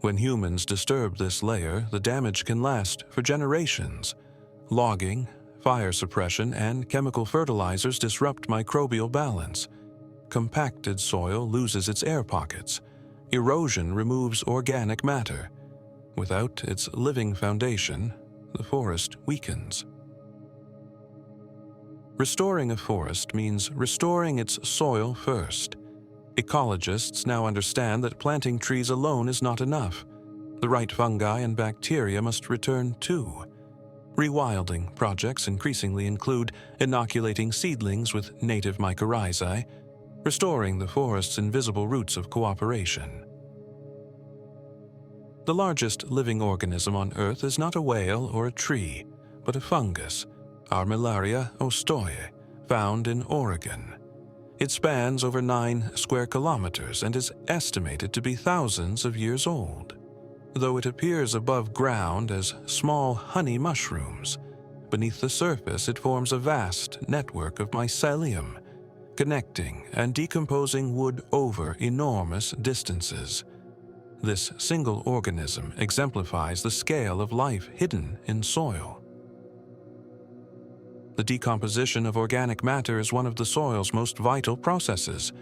When humans disturb this layer, the damage can last for generations. Logging, fire suppression, and chemical fertilizers disrupt microbial balance. Compacted soil loses its air pockets. Erosion removes organic matter. Without its living foundation, the forest weakens. Restoring a forest means restoring its soil first. Ecologists now understand that planting trees alone is not enough. The right fungi and bacteria must return too. Rewilding projects increasingly include inoculating seedlings with native mycorrhizae, restoring the forest's invisible roots of cooperation. The largest living organism on Earth is not a whale or a tree, but a fungus, Armillaria ostoye, found in Oregon. It spans over 9 square kilometers and is estimated to be thousands of years old. Though it appears above ground as small honey mushrooms, beneath the surface it forms a vast network of mycelium, connecting and decomposing wood over enormous distances. This single organism exemplifies the scale of life hidden in soil. The decomposition of organic matter is one of the soil's most vital processes.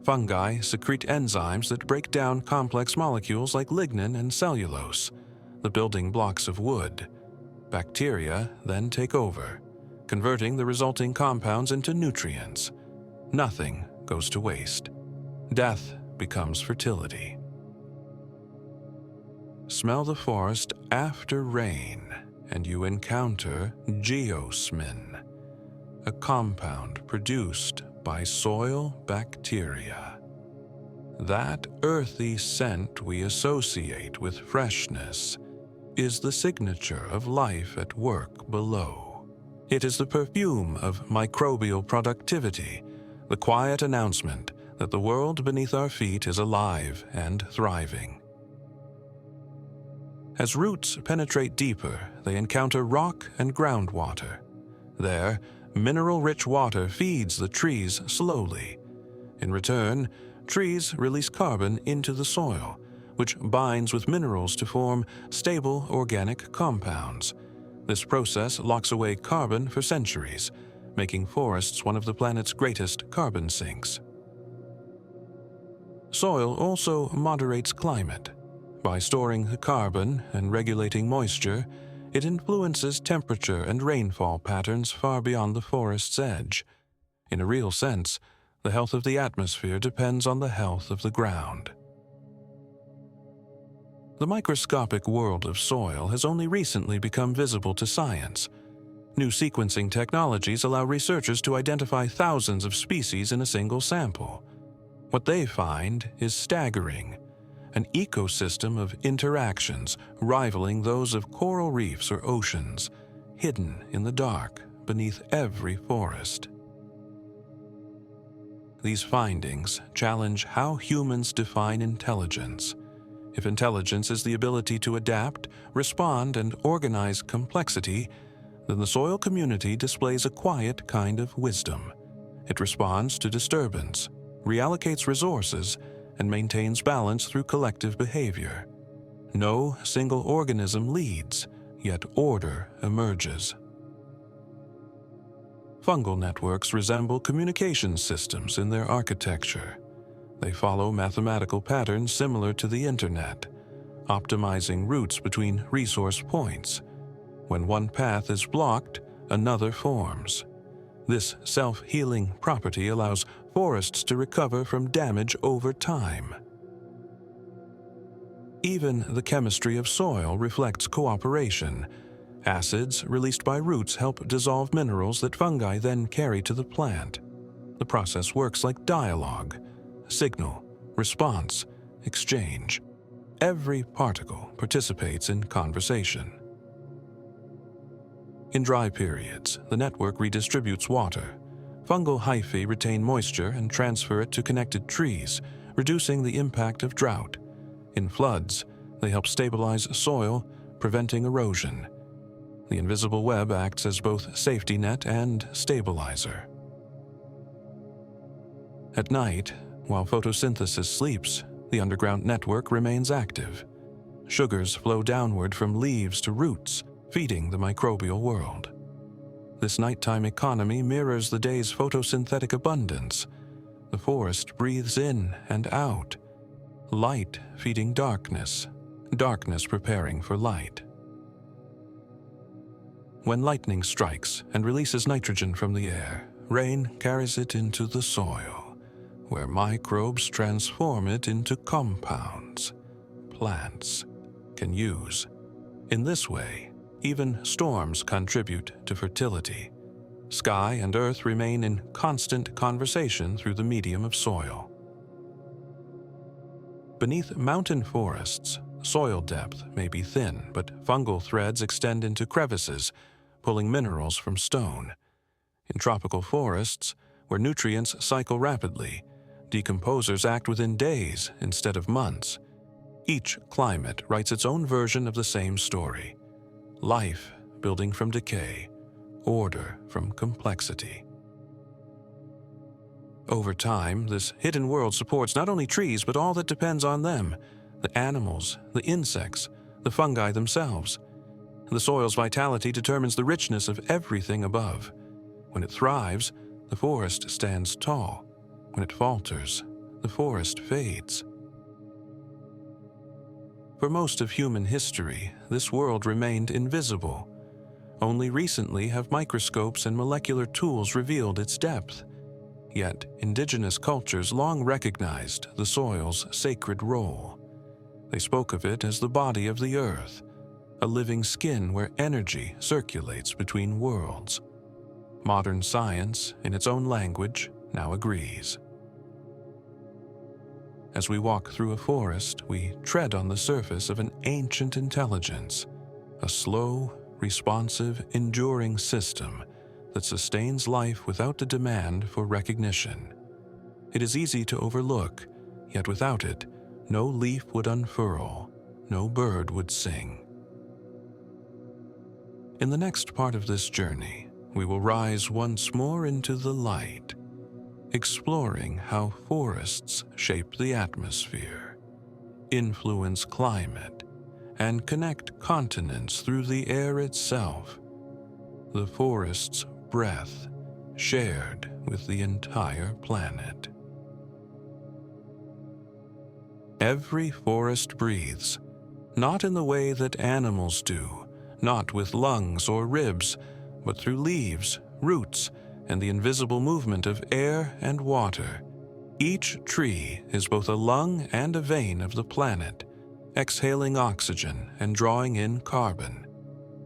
Fungi secrete enzymes that break down complex molecules like lignin and cellulose, the building blocks of wood. Bacteria then take over, converting the resulting compounds into nutrients. Nothing goes to waste. Death becomes fertility. Smell the forest after rain, and you encounter geosmin, a compound produced by soil bacteria. That earthy scent we associate with freshness is the signature of life at work below. It is the perfume of microbial productivity, the quiet announcement that the world beneath our feet is alive and thriving. As roots penetrate deeper, they encounter rock and groundwater. There, mineral-rich water feeds the trees slowly. In return, trees release carbon into the soil, which binds with minerals to form stable organic compounds. This process locks away carbon for centuries, making forests one of the planet's greatest carbon sinks. Soil also moderates climate. By storing carbon and regulating moisture, it influences temperature and rainfall patterns far beyond the forest's edge. In a real sense, the health of the atmosphere depends on the health of the ground. The microscopic world of soil has only recently become visible to science. New sequencing technologies allow researchers to identify thousands of species in a single sample. What they find is staggering. An ecosystem of interactions rivaling those of coral reefs or oceans, hidden in the dark beneath every forest. These findings challenge how humans define intelligence. If intelligence is the ability to adapt, respond, and organize complexity, then the soil community displays a quiet kind of wisdom. It responds to disturbance, reallocates resources, and maintains balance through collective behavior. No single organism leads, yet order emerges. Fungal networks resemble communication systems in their architecture. They follow mathematical patterns similar to the internet, optimizing routes between resource points. When one path is blocked, another forms. This self-healing property allows forests to recover from damage over time. Even the chemistry of soil reflects cooperation. Acids released by roots help dissolve minerals that fungi then carry to the plant. The process works like dialogue: signal, response, exchange. Every particle participates in conversation. In dry periods, the network redistributes water. Fungal hyphae retain moisture and transfer it to connected trees, reducing the impact of drought. In floods, they help stabilize soil, preventing erosion. The invisible web acts as both safety net and stabilizer. At night, while photosynthesis sleeps, the underground network remains active. Sugars flow downward from leaves to roots, feeding the microbial world. This nighttime economy mirrors the day's photosynthetic abundance. The forest breathes in and out, light feeding darkness, darkness preparing for light. When lightning strikes and releases nitrogen from the air, rain carries it into the soil, where microbes transform it into compounds plants can use. In this way, even storms contribute to fertility. Sky and earth remain in constant conversation through the medium of soil. Beneath mountain forests, soil depth may be thin, but fungal threads extend into crevices, pulling minerals from stone. In tropical forests, where nutrients cycle rapidly, decomposers act within days instead of months. Each climate writes its own version of the same story: life building from decay, order from complexity. Over time, this hidden world supports not only trees but all that depends on them: the animals, the insects, the fungi themselves. The soil's vitality determines the richness of everything above. When it thrives, the forest stands tall. When it falters, the forest fades. For most of human history, this world remained invisible. Only recently have microscopes and molecular tools revealed its depth. Yet, indigenous cultures long recognized the soil's sacred role. They spoke of it as the body of the earth, a living skin where energy circulates between worlds. Modern science, in its own language, now agrees. As we walk through a forest, we tread on the surface of an ancient intelligence, a slow, responsive, enduring system that sustains life without the demand for recognition. It is easy to overlook, yet without it, no leaf would unfurl, no bird would sing. In the next part of this journey, we will rise once more into the light, exploring how forests shape the atmosphere, influence climate, and connect continents through the air itself. The forest's breath shared with the entire planet. Every forest breathes, not in the way that animals do, not with lungs or ribs, but through leaves, roots, and the invisible movement of air and water. Each tree is both a lung and a vein of the planet, exhaling oxygen and drawing in carbon.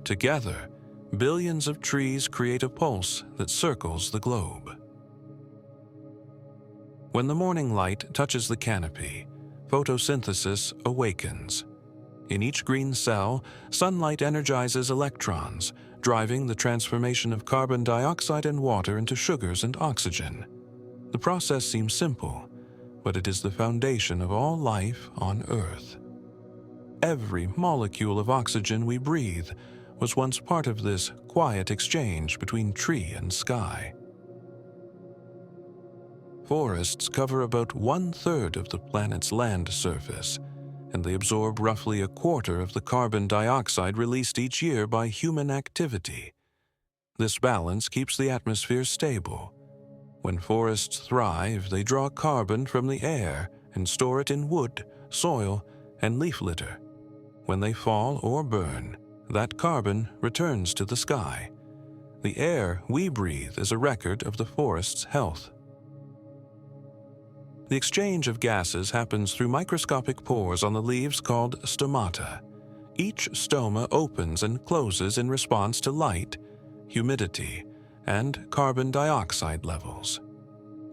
Together, billions of trees create a pulse that circles the globe. When the morning light touches the canopy, photosynthesis awakens. In each green cell, sunlight energizes electrons, driving the transformation of carbon dioxide and water into sugars and oxygen. The process seems simple, but it is the foundation of all life on Earth. Every molecule of oxygen we breathe was once part of this quiet exchange between tree and sky. Forests cover about 1/3 of the planet's land surface, and they absorb roughly 1/4 of the carbon dioxide released each year by human activity. This balance keeps the atmosphere stable. When forests thrive, they draw carbon from the air and store it in wood, soil, and leaf litter. When they fall or burn, that carbon returns to the sky. The air we breathe is a record of the forest's health. The exchange of gases happens through microscopic pores on the leaves called stomata. Each stoma opens and closes in response to light, humidity, and carbon dioxide levels.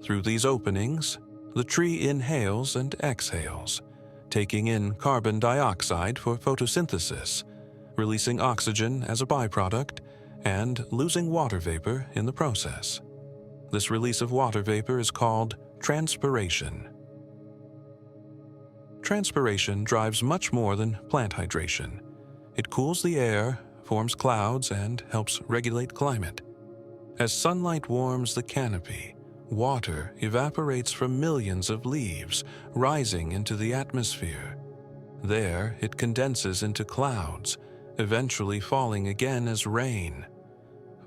Through these openings, the tree inhales and exhales, taking in carbon dioxide for photosynthesis, releasing oxygen as a byproduct, and losing water vapor in the process. This release of water vapor is called transpiration. Transpiration drives much more than plant hydration. It cools the air, forms clouds, and helps regulate climate. As sunlight warms the canopy, water evaporates from millions of leaves, rising into the atmosphere. There, it condenses into clouds, eventually falling again as rain.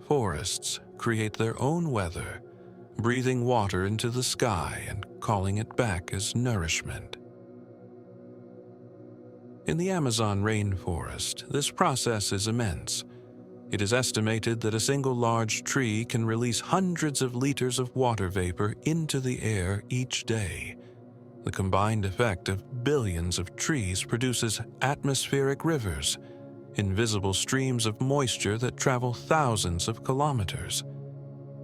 Forests create their own weather, breathing water into the sky and calling it back as nourishment. In the Amazon rainforest, this process is immense. It is estimated that a single large tree can release hundreds of liters of water vapor into the air each day. The combined effect of billions of trees produces atmospheric rivers, invisible streams of moisture that travel thousands of kilometers.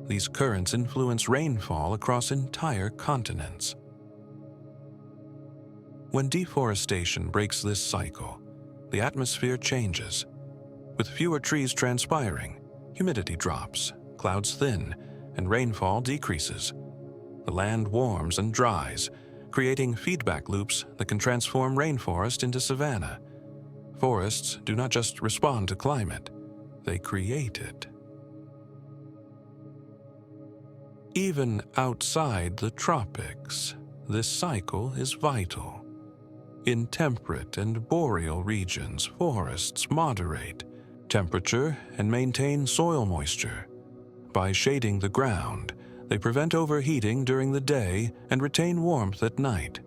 These currents influence rainfall across entire continents. When deforestation breaks this cycle, the atmosphere changes. With fewer trees transpiring, humidity drops, clouds thin, and rainfall decreases. The land warms and dries, creating feedback loops that can transform rainforest into savanna. Forests do not just respond to climate, they create it. Even outside the tropics, this cycle is vital. In temperate and boreal regions, forests moderate temperature and maintain soil moisture. By shading the ground, they prevent overheating during the day and retain warmth at night.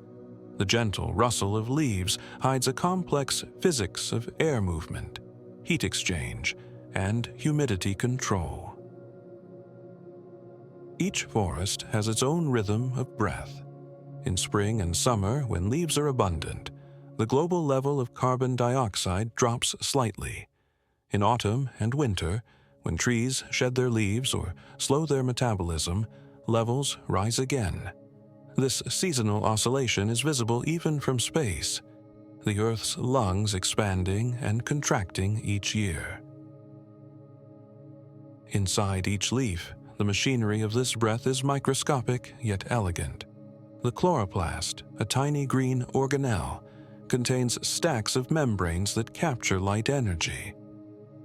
The gentle rustle of leaves hides a complex physics of air movement, heat exchange, and humidity control. Each forest has its own rhythm of breath. In spring and summer, when leaves are abundant, the global level of carbon dioxide drops slightly. In autumn and winter, when trees shed their leaves or slow their metabolism, levels rise again. This seasonal oscillation is visible even from space, the Earth's lungs expanding and contracting each year. Inside each leaf, the machinery of this breath is microscopic yet elegant. The chloroplast, a tiny green organelle, contains stacks of membranes that capture light energy.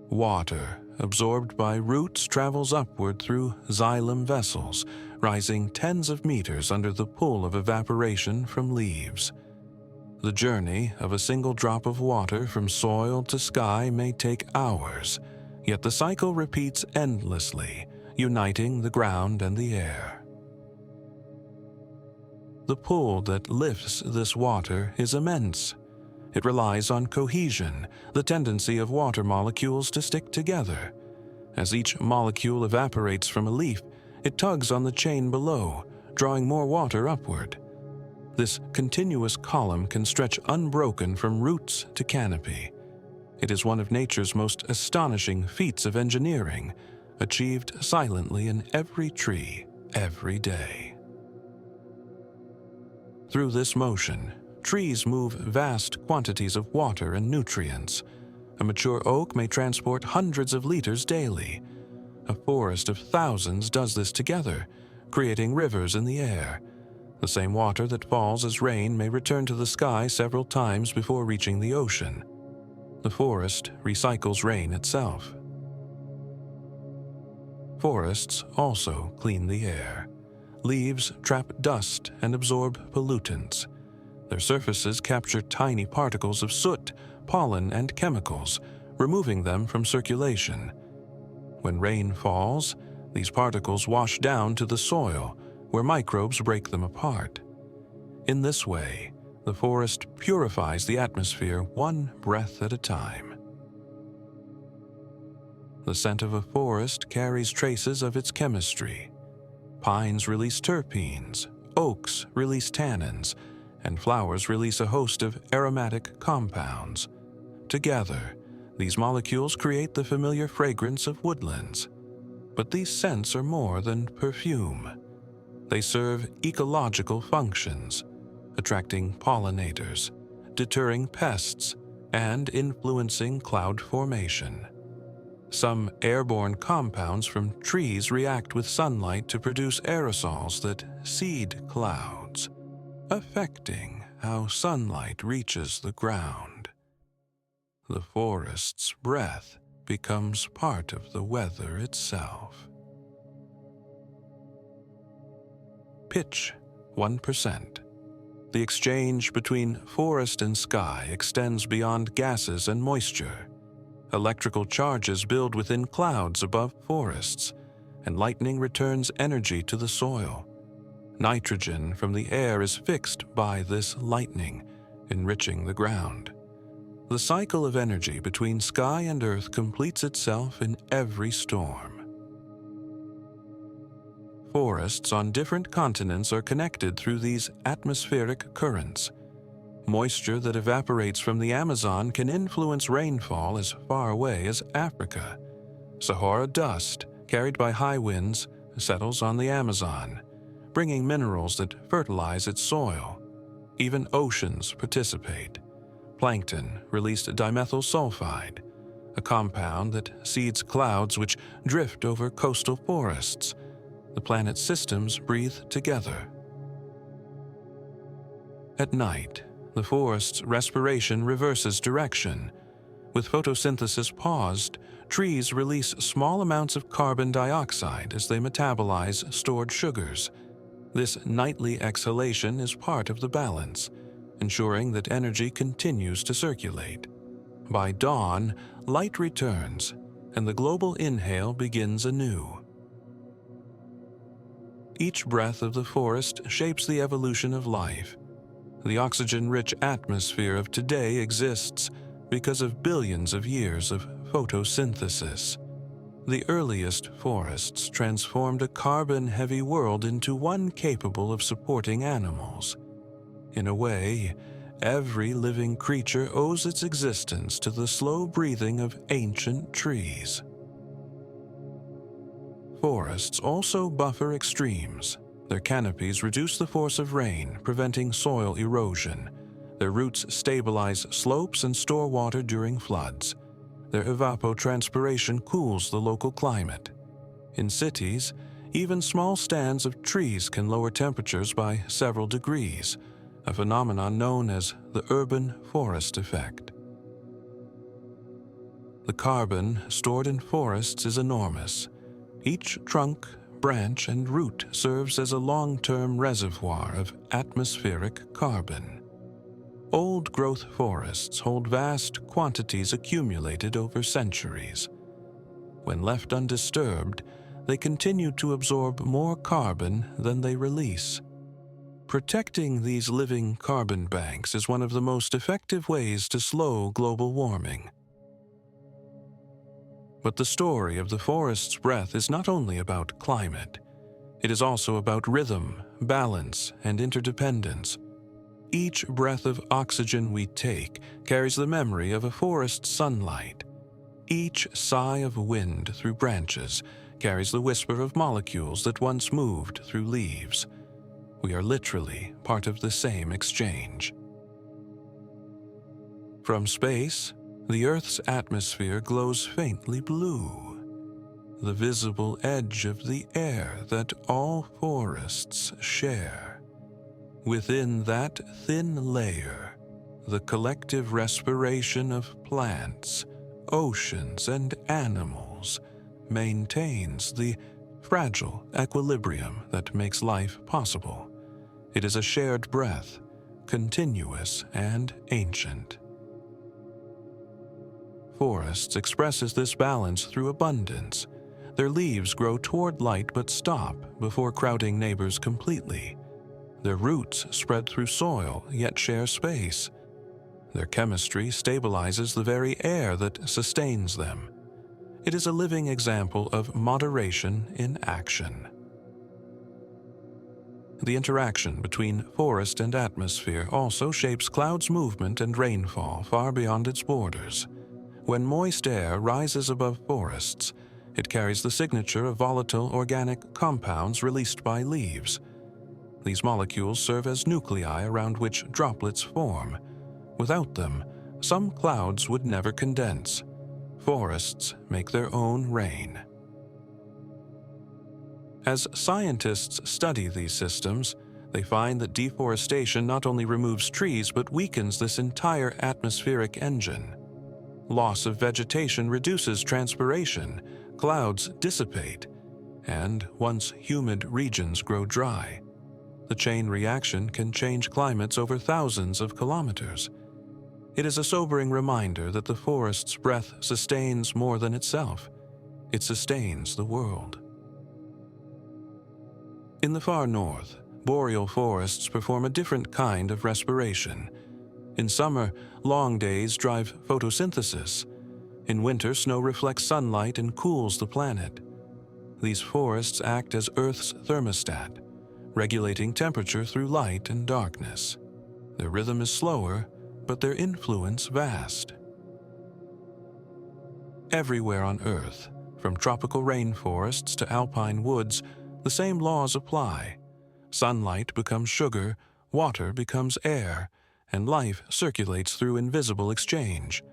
Water, absorbed by roots, travels upward through xylem vessels, rising tens of meters under the pull of evaporation from leaves. The journey of a single drop of water from soil to sky may take hours, yet the cycle repeats endlessly, uniting the ground and the air. The pull that lifts this water is immense. It relies on cohesion, the tendency of water molecules to stick together. As each molecule evaporates from a leaf, it tugs on the chain below, drawing more water upward. This continuous column can stretch unbroken from roots to canopy. It is one of nature's most astonishing feats of engineering, achieved silently in every tree, every day. Through this motion, trees move vast quantities of water and nutrients. A mature oak may transport hundreds of liters daily. A forest of thousands does this together, creating rivers in the air. The same water that falls as rain may return to the sky several times before reaching the ocean. The forest recycles rain itself. Forests also clean the air. Leaves trap dust and absorb pollutants. Their surfaces capture tiny particles of soot, pollen, and chemicals, removing them from circulation. When rain falls, these particles wash down to the soil, where microbes break them apart. In this way, the forest purifies the atmosphere one breath at a time. The scent of a forest carries traces of its chemistry. Pines release terpenes, oaks release tannins, and flowers release a host of aromatic compounds. Together, these molecules create the familiar fragrance of woodlands. But these scents are more than perfume. They serve ecological functions, attracting pollinators, deterring pests, and influencing cloud formation. Some airborne compounds from trees react with sunlight to produce aerosols that seed clouds, affecting how sunlight reaches the ground. The forest's breath becomes part of the weather itself. Pitch 1%. The exchange between forest and sky extends beyond gases and moisture. Electrical charges build within clouds above forests, and lightning returns energy to the soil. Nitrogen from the air is fixed by this lightning, enriching the ground. The cycle of energy between sky and earth completes itself in every storm. Forests on different continents are connected through these atmospheric currents. Moisture that evaporates from the Amazon can influence rainfall as far away as Africa. Sahara dust, carried by high winds, settles on the Amazon, bringing minerals that fertilize its soil. Even oceans participate. Plankton released dimethyl sulfide, a compound that seeds clouds which drift over coastal forests. The planet's systems breathe together. At night, the forest's respiration reverses direction. With photosynthesis paused, trees release small amounts of carbon dioxide as they metabolize stored sugars. This nightly exhalation is part of the balance, ensuring that energy continues to circulate. By dawn, light returns, and the global inhale begins anew. Each breath of the forest shapes the evolution of life. The oxygen-rich atmosphere of today exists because of billions of years of photosynthesis. The earliest forests transformed a carbon-heavy world into one capable of supporting animals. In a way, every living creature owes its existence to the slow breathing of ancient trees. Forests also buffer extremes. Their canopies reduce the force of rain, preventing soil erosion. Their roots stabilize slopes and store water during floods. Their evapotranspiration cools the local climate. In cities, even small stands of trees can lower temperatures by several degrees, a phenomenon known as the urban forest effect. The carbon stored in forests is enormous. Each trunk, branch, and root serves as a long-term reservoir of atmospheric carbon. Old-growth forests hold vast quantities accumulated over centuries. When left undisturbed, they continue to absorb more carbon than they release. Protecting these living carbon banks is one of the most effective ways to slow global warming. But the story of the forest's breath is not only about climate. It is also about rhythm, balance, and interdependence. Each breath of oxygen we take carries the memory of a forest's sunlight. Each sigh of wind through branches carries the whisper of molecules that once moved through leaves. We are literally part of the same exchange. From space, the Earth's atmosphere glows faintly blue, the visible edge of the air that all forests share. Within that thin layer, the collective respiration of plants, oceans, and animals maintains the fragile equilibrium that makes life possible. It is a shared breath, continuous and ancient. Forests expresses this balance through abundance. Their leaves grow toward light but stop before crowding neighbors completely. Their roots spread through soil yet share space. Their chemistry stabilizes the very air that sustains them. It is a living example of moderation in action. The interaction between forest and atmosphere also shapes clouds' movement and rainfall far beyond its borders. When moist air rises above forests, it carries the signature of volatile organic compounds released by leaves. These molecules serve as nuclei around which droplets form. Without them, some clouds would never condense. Forests make their own rain. As scientists study these systems, they find that deforestation not only removes trees but weakens this entire atmospheric engine. Loss of vegetation reduces transpiration, clouds dissipate, and once humid regions grow dry. The chain reaction can change climates over thousands of kilometers. It is a sobering reminder that the forest's breath sustains more than itself. It sustains the world. In the far north, boreal forests perform a different kind of respiration. In summer, long days drive photosynthesis. In winter, snow reflects sunlight and cools the planet. These forests act as Earth's thermostat, regulating temperature through light and darkness. Their rhythm is slower, but their influence vast. Everywhere on Earth, from tropical rainforests to alpine woods, the same laws apply. Sunlight becomes sugar, water becomes air, and life circulates through invisible exchange.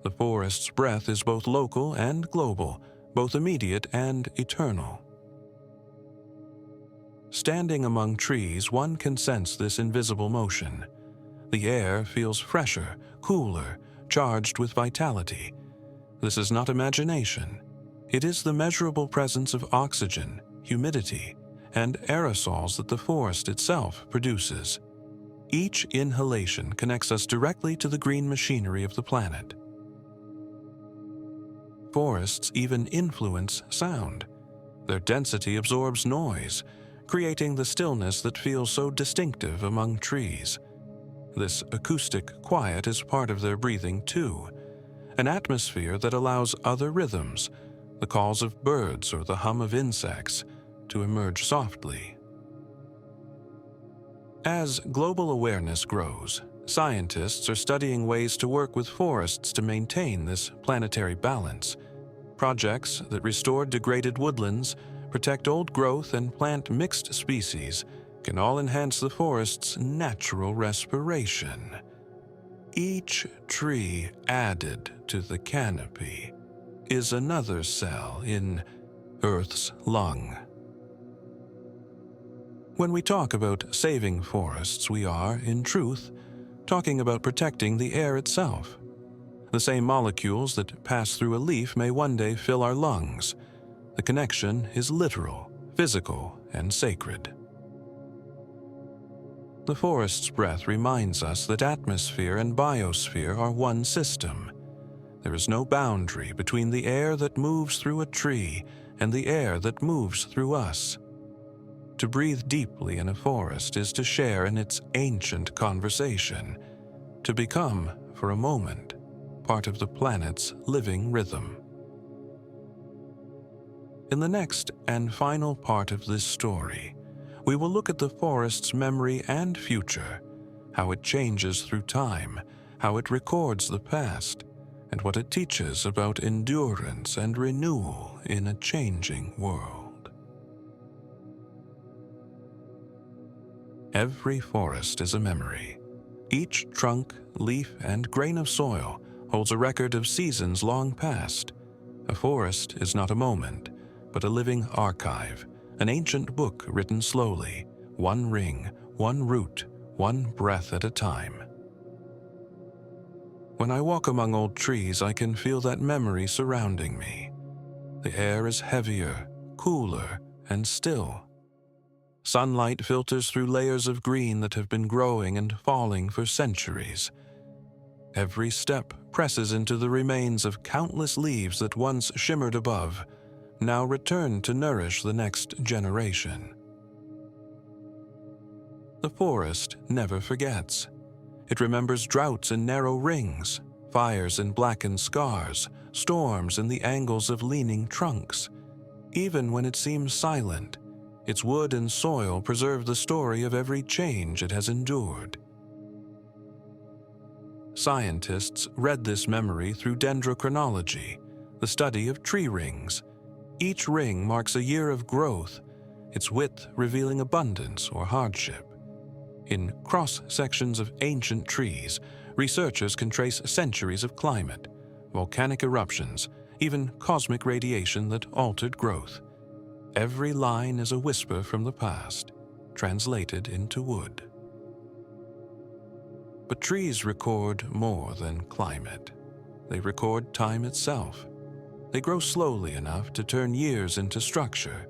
The forest's breath is both local and global, both immediate and eternal. Standing among trees, one can sense this invisible motion. The air feels fresher, cooler, charged with vitality. This is not imagination. It is the measurable presence of oxygen, humidity, and aerosols that the forest itself produces. Each inhalation connects us directly to the green machinery of the planet. Forests even influence sound. Their density absorbs noise, creating the stillness that feels so distinctive among trees. This acoustic quiet is part of their breathing too, an atmosphere that allows other rhythms, the calls of birds or the hum of insects, to emerge softly. As global awareness grows, scientists are studying ways to work with forests to maintain this planetary balance. Projects that restore degraded woodlands, protect old growth, and plant mixed species can all enhance the forest's natural respiration. Each tree added to the canopy is another cell in Earth's lung. When we talk about saving forests, we are, in truth, talking about protecting the air itself. The same molecules that pass through a leaf may one day fill our lungs. The connection is literal, physical, and sacred. The forest's breath reminds us that atmosphere and biosphere are one system. There is no boundary between the air that moves through a tree and the air that moves through us. To breathe deeply in a forest is to share in its ancient conversation, to become, for a moment, part of the planet's living rhythm. In the next and final part of this story, we will look at the forest's memory and future, how it changes through time, how it records the past, and what it teaches about endurance and renewal in a changing world. Every forest is a memory, Each trunk, leaf, and grain of soil holds a record of seasons long past. A forest is not a moment, but a living archive, an ancient book written slowly, one ring, one root, one breath at a time. When I walk among old trees, I can feel that memory surrounding me. The air is heavier, cooler, and still. Sunlight filters through layers of green that have been growing and falling for centuries. Every step presses into the remains of countless leaves that once shimmered above, now return to nourish the next generation. The forest never forgets. It remembers droughts in narrow rings, fires in blackened scars, storms in the angles of leaning trunks. Even when it seems silent, its wood and soil preserve the story of every change it has endured. Scientists read this memory through dendrochronology, the study of tree rings. Each ring marks a year of growth, its width revealing abundance or hardship. In cross-sections of ancient trees, researchers can trace centuries of climate, volcanic eruptions, even cosmic radiation that altered growth. Every line is a whisper from the past, translated into wood. But trees record more than climate. They record time itself. They grow slowly enough to turn years into structure,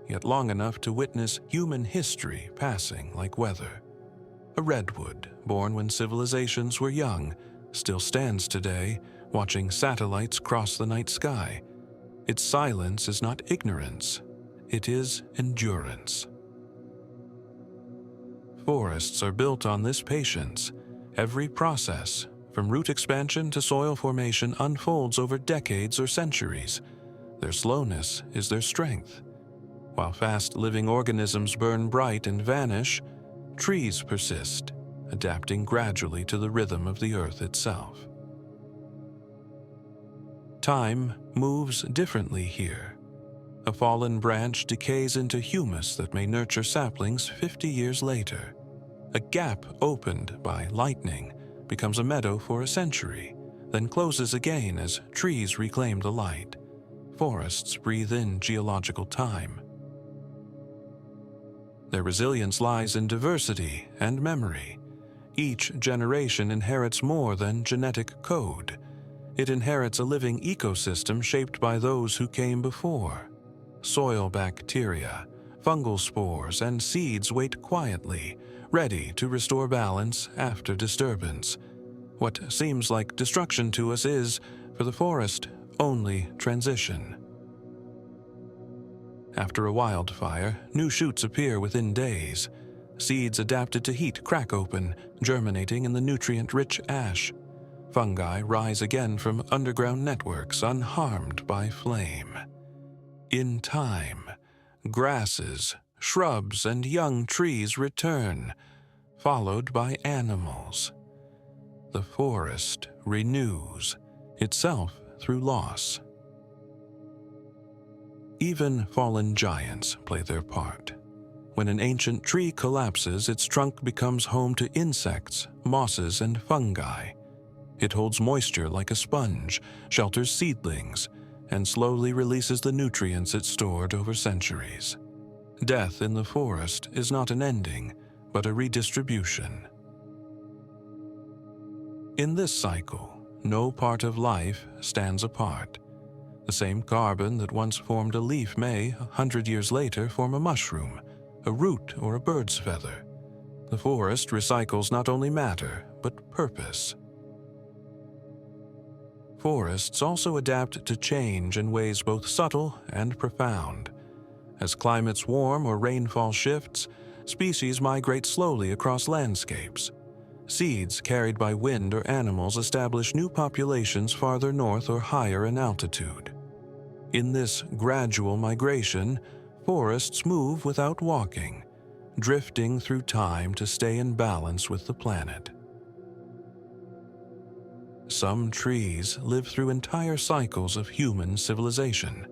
yet long enough to witness human history passing like weather. A redwood, born when civilizations were young, still stands today, watching satellites cross the night sky. Its silence is not ignorance, it is endurance. Forests are built on this patience. Every process, from root expansion to soil formation, unfolds over decades or centuries. Their slowness is their strength. While fast-living organisms burn bright and vanish, trees persist, adapting gradually to the rhythm of the earth itself. Time moves differently here. A fallen branch decays into humus that may nurture saplings 50 years later. A gap opened by lightning becomes a meadow for a century, then closes again as trees reclaim the light. Forests breathe in geological time. Their resilience lies in diversity and memory. Each generation inherits more than genetic code. It inherits a living ecosystem shaped by those who came before. Soil bacteria, fungal spores, and seeds wait quietly, ready to restore balance after disturbance. What seems like destruction to us is, for the forest, only transition. After a wildfire, new shoots appear within days. Seeds adapted to heat crack open, germinating in the nutrient-rich ash. Fungi rise again from underground networks unharmed by flame. In time, grasses, shrubs, and young trees return, followed by animals. The forest renews, itself through loss. Even fallen giants play their part. When an ancient tree collapses, its trunk becomes home to insects, mosses, and fungi. It holds moisture like a sponge, shelters seedlings, and slowly releases the nutrients it stored over centuries. Death in the forest is not an ending, but a redistribution. In this cycle, no part of life stands apart. The same carbon that once formed a leaf may, 100 years later, form a mushroom, a root, or a bird's feather. The forest recycles not only matter, but purpose. Forests also adapt to change in ways both subtle and profound. As climates warm or rainfall shifts, species migrate slowly across landscapes. Seeds carried by wind or animals establish new populations farther north or higher in altitude. In this gradual migration, forests move without walking, drifting through time to stay in balance with the planet. Some trees live through entire cycles of human civilization.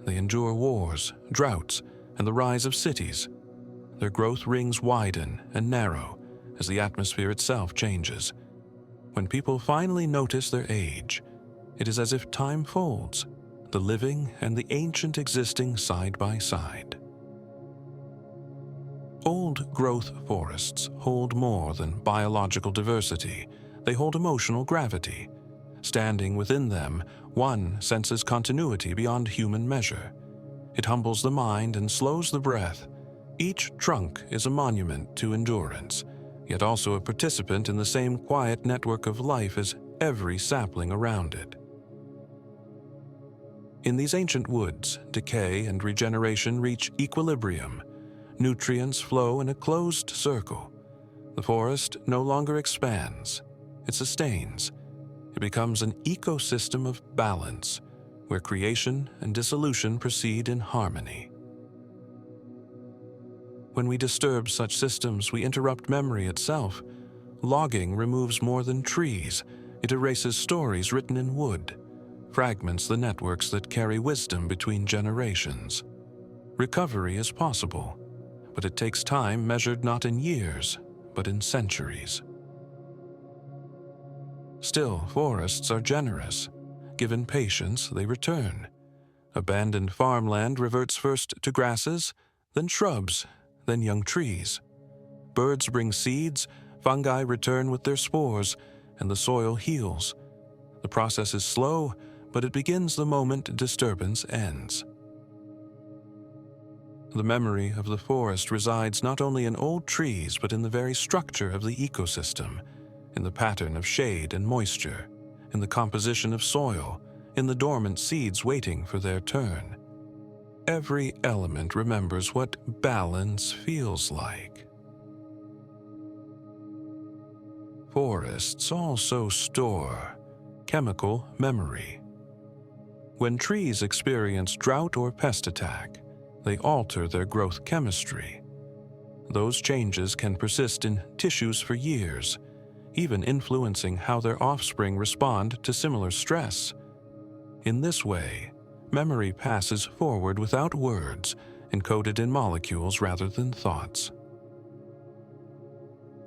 They endure wars, droughts, and the rise of cities. Their growth rings widen and narrow as the atmosphere itself changes. When people finally notice their age, it is as if time folds, the living and the ancient existing side by side. Old-growth forests hold more than biological diversity. They hold emotional gravity. Standing within them, one senses continuity beyond human measure. It humbles the mind and slows the breath. Each trunk is a monument to endurance, yet also a participant in the same quiet network of life as every sapling around it. In these ancient woods, decay and regeneration reach equilibrium. Nutrients flow in a closed circle. The forest no longer expands, it sustains. It becomes an ecosystem of balance, where creation and dissolution proceed in harmony. When we disturb such systems, we interrupt memory itself. Logging removes more than trees. It erases stories written in wood, fragments the networks that carry wisdom between generations. Recovery is possible, but it takes time measured not in years, but in centuries. Still, forests are generous. Given patience, they return. Abandoned farmland reverts first to grasses, then shrubs, then young trees. Birds bring seeds, fungi return with their spores, and the soil heals. The process is slow, but it begins the moment disturbance ends. The memory of the forest resides not only in old trees, but in the very structure of the ecosystem, in the pattern of shade and moisture, in the composition of soil, in the dormant seeds waiting for their turn. Every element remembers what balance feels like. Forests also store chemical memory. When trees experience drought or pest attack, they alter their growth chemistry. Those changes can persist in tissues for years, even influencing how their offspring respond to similar stress. In this way, memory passes forward without words, encoded in molecules rather than thoughts.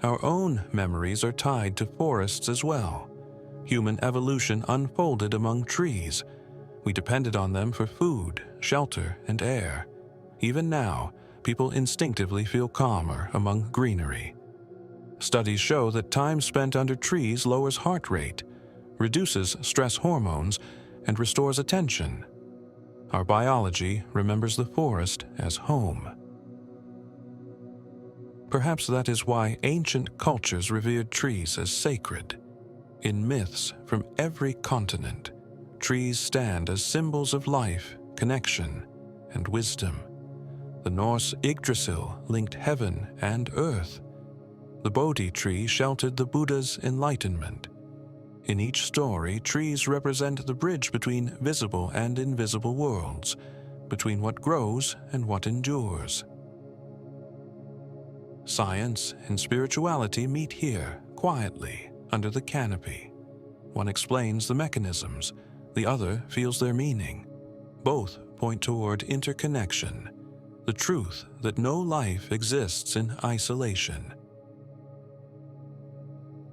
Our own memories are tied to forests as well. Human evolution unfolded among trees. We depended on them for food, shelter, and air. Even now, people instinctively feel calmer among greenery. Studies show that time spent under trees lowers heart rate, reduces stress hormones, and restores attention. Our biology remembers the forest as home. Perhaps that is why ancient cultures revered trees as sacred. In myths from every continent, trees stand as symbols of life, connection, and wisdom. The Norse Yggdrasil linked heaven and earth. The Bodhi tree sheltered the Buddha's enlightenment. In each story, trees represent the bridge between visible and invisible worlds, between what grows and what endures. Science and spirituality meet here, quietly, under the canopy. One explains the mechanisms, the other feels their meaning. Both point toward interconnection, the truth that no life exists in isolation.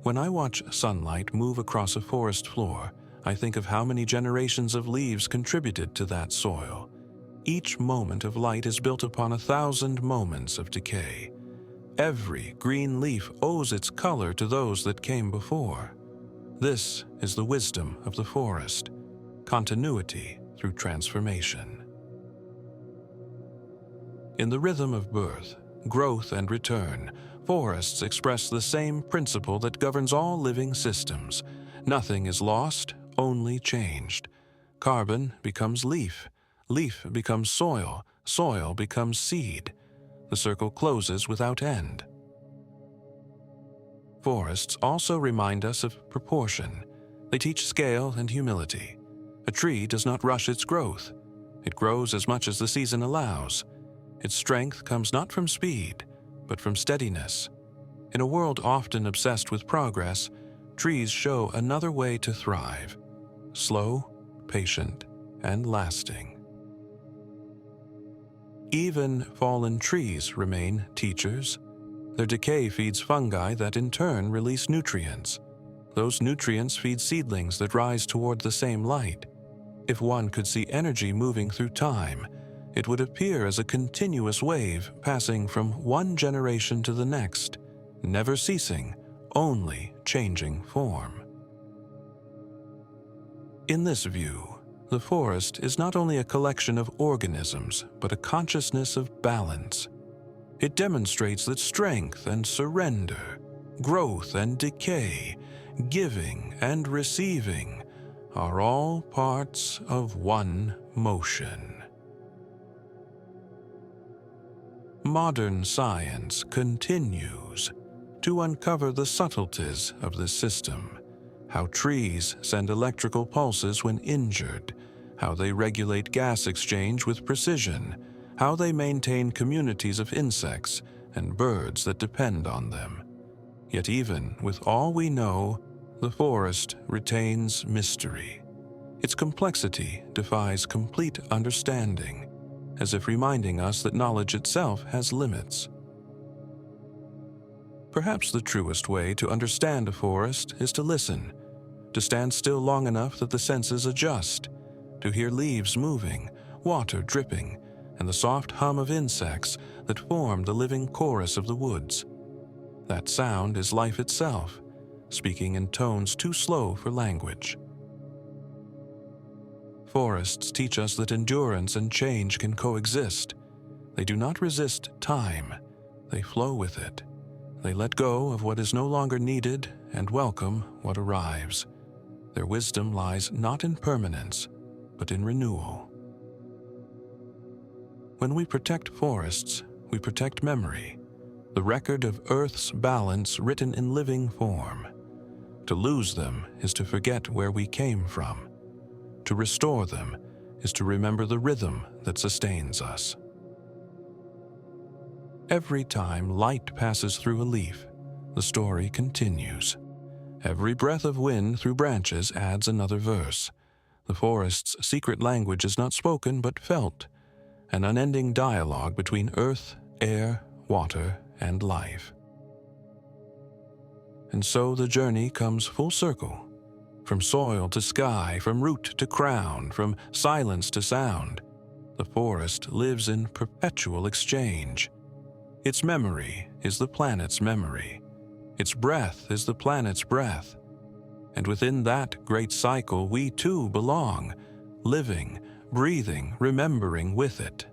When I watch sunlight move across a forest floor, I think of how many generations of leaves contributed to that soil. Each moment of light is built upon 1,000 moments of decay. Every green leaf owes its color to those that came before. This is the wisdom of the forest, continuity through transformation. In the rhythm of birth, growth, and return, forests express the same principle that governs all living systems. Nothing is lost, only changed. Carbon becomes leaf, leaf becomes soil, soil becomes seed. The circle closes without end. Forests also remind us of proportion. They teach scale and humility. A tree does not rush its growth. It grows as much as the season allows. Its strength comes not from speed, but from steadiness. In a world often obsessed with progress, trees show another way to thrive: slow, patient, and lasting. Even fallen trees remain teachers. Their decay feeds fungi that in turn release nutrients. Those nutrients feed seedlings that rise toward the same light. If one could see energy moving through time, it would appear as a continuous wave passing from one generation to the next, never ceasing, only changing form. In this view, the forest is not only a collection of organisms, but a consciousness of balance. It demonstrates that strength and surrender, growth and decay, giving and receiving are all parts of one motion. Modern science continues to uncover the subtleties of this system, how trees send electrical pulses when injured, how they regulate gas exchange with precision, how they maintain communities of insects and birds that depend on them. Yet even with all we know, the forest retains mystery. Its complexity defies complete understanding, as if reminding us that knowledge itself has limits. Perhaps the truest way to understand a forest is to listen, to stand still long enough that the senses adjust, to hear leaves moving, water dripping, and the soft hum of insects that form the living chorus of the woods. That sound is life itself, speaking in tones too slow for language. Forests teach us that endurance and change can coexist. They do not resist time, they flow with it. They let go of what is no longer needed and welcome what arrives. Their wisdom lies not in permanence, but in renewal. When we protect forests, we protect memory, the record of Earth's balance written in living form. To lose them is to forget where we came from. To restore them is to remember the rhythm that sustains us. Every time light passes through a leaf, the story continues. Every breath of wind through branches adds another verse. The forest's secret language is not spoken but felt, an unending dialogue between earth, air, water, and life. And so the journey comes full circle, from soil to sky, from root to crown, from silence to sound. The forest lives in perpetual exchange. Its memory is the planet's memory. Its breath is the planet's breath. And within that great cycle we too belong, living, breathing, remembering with it.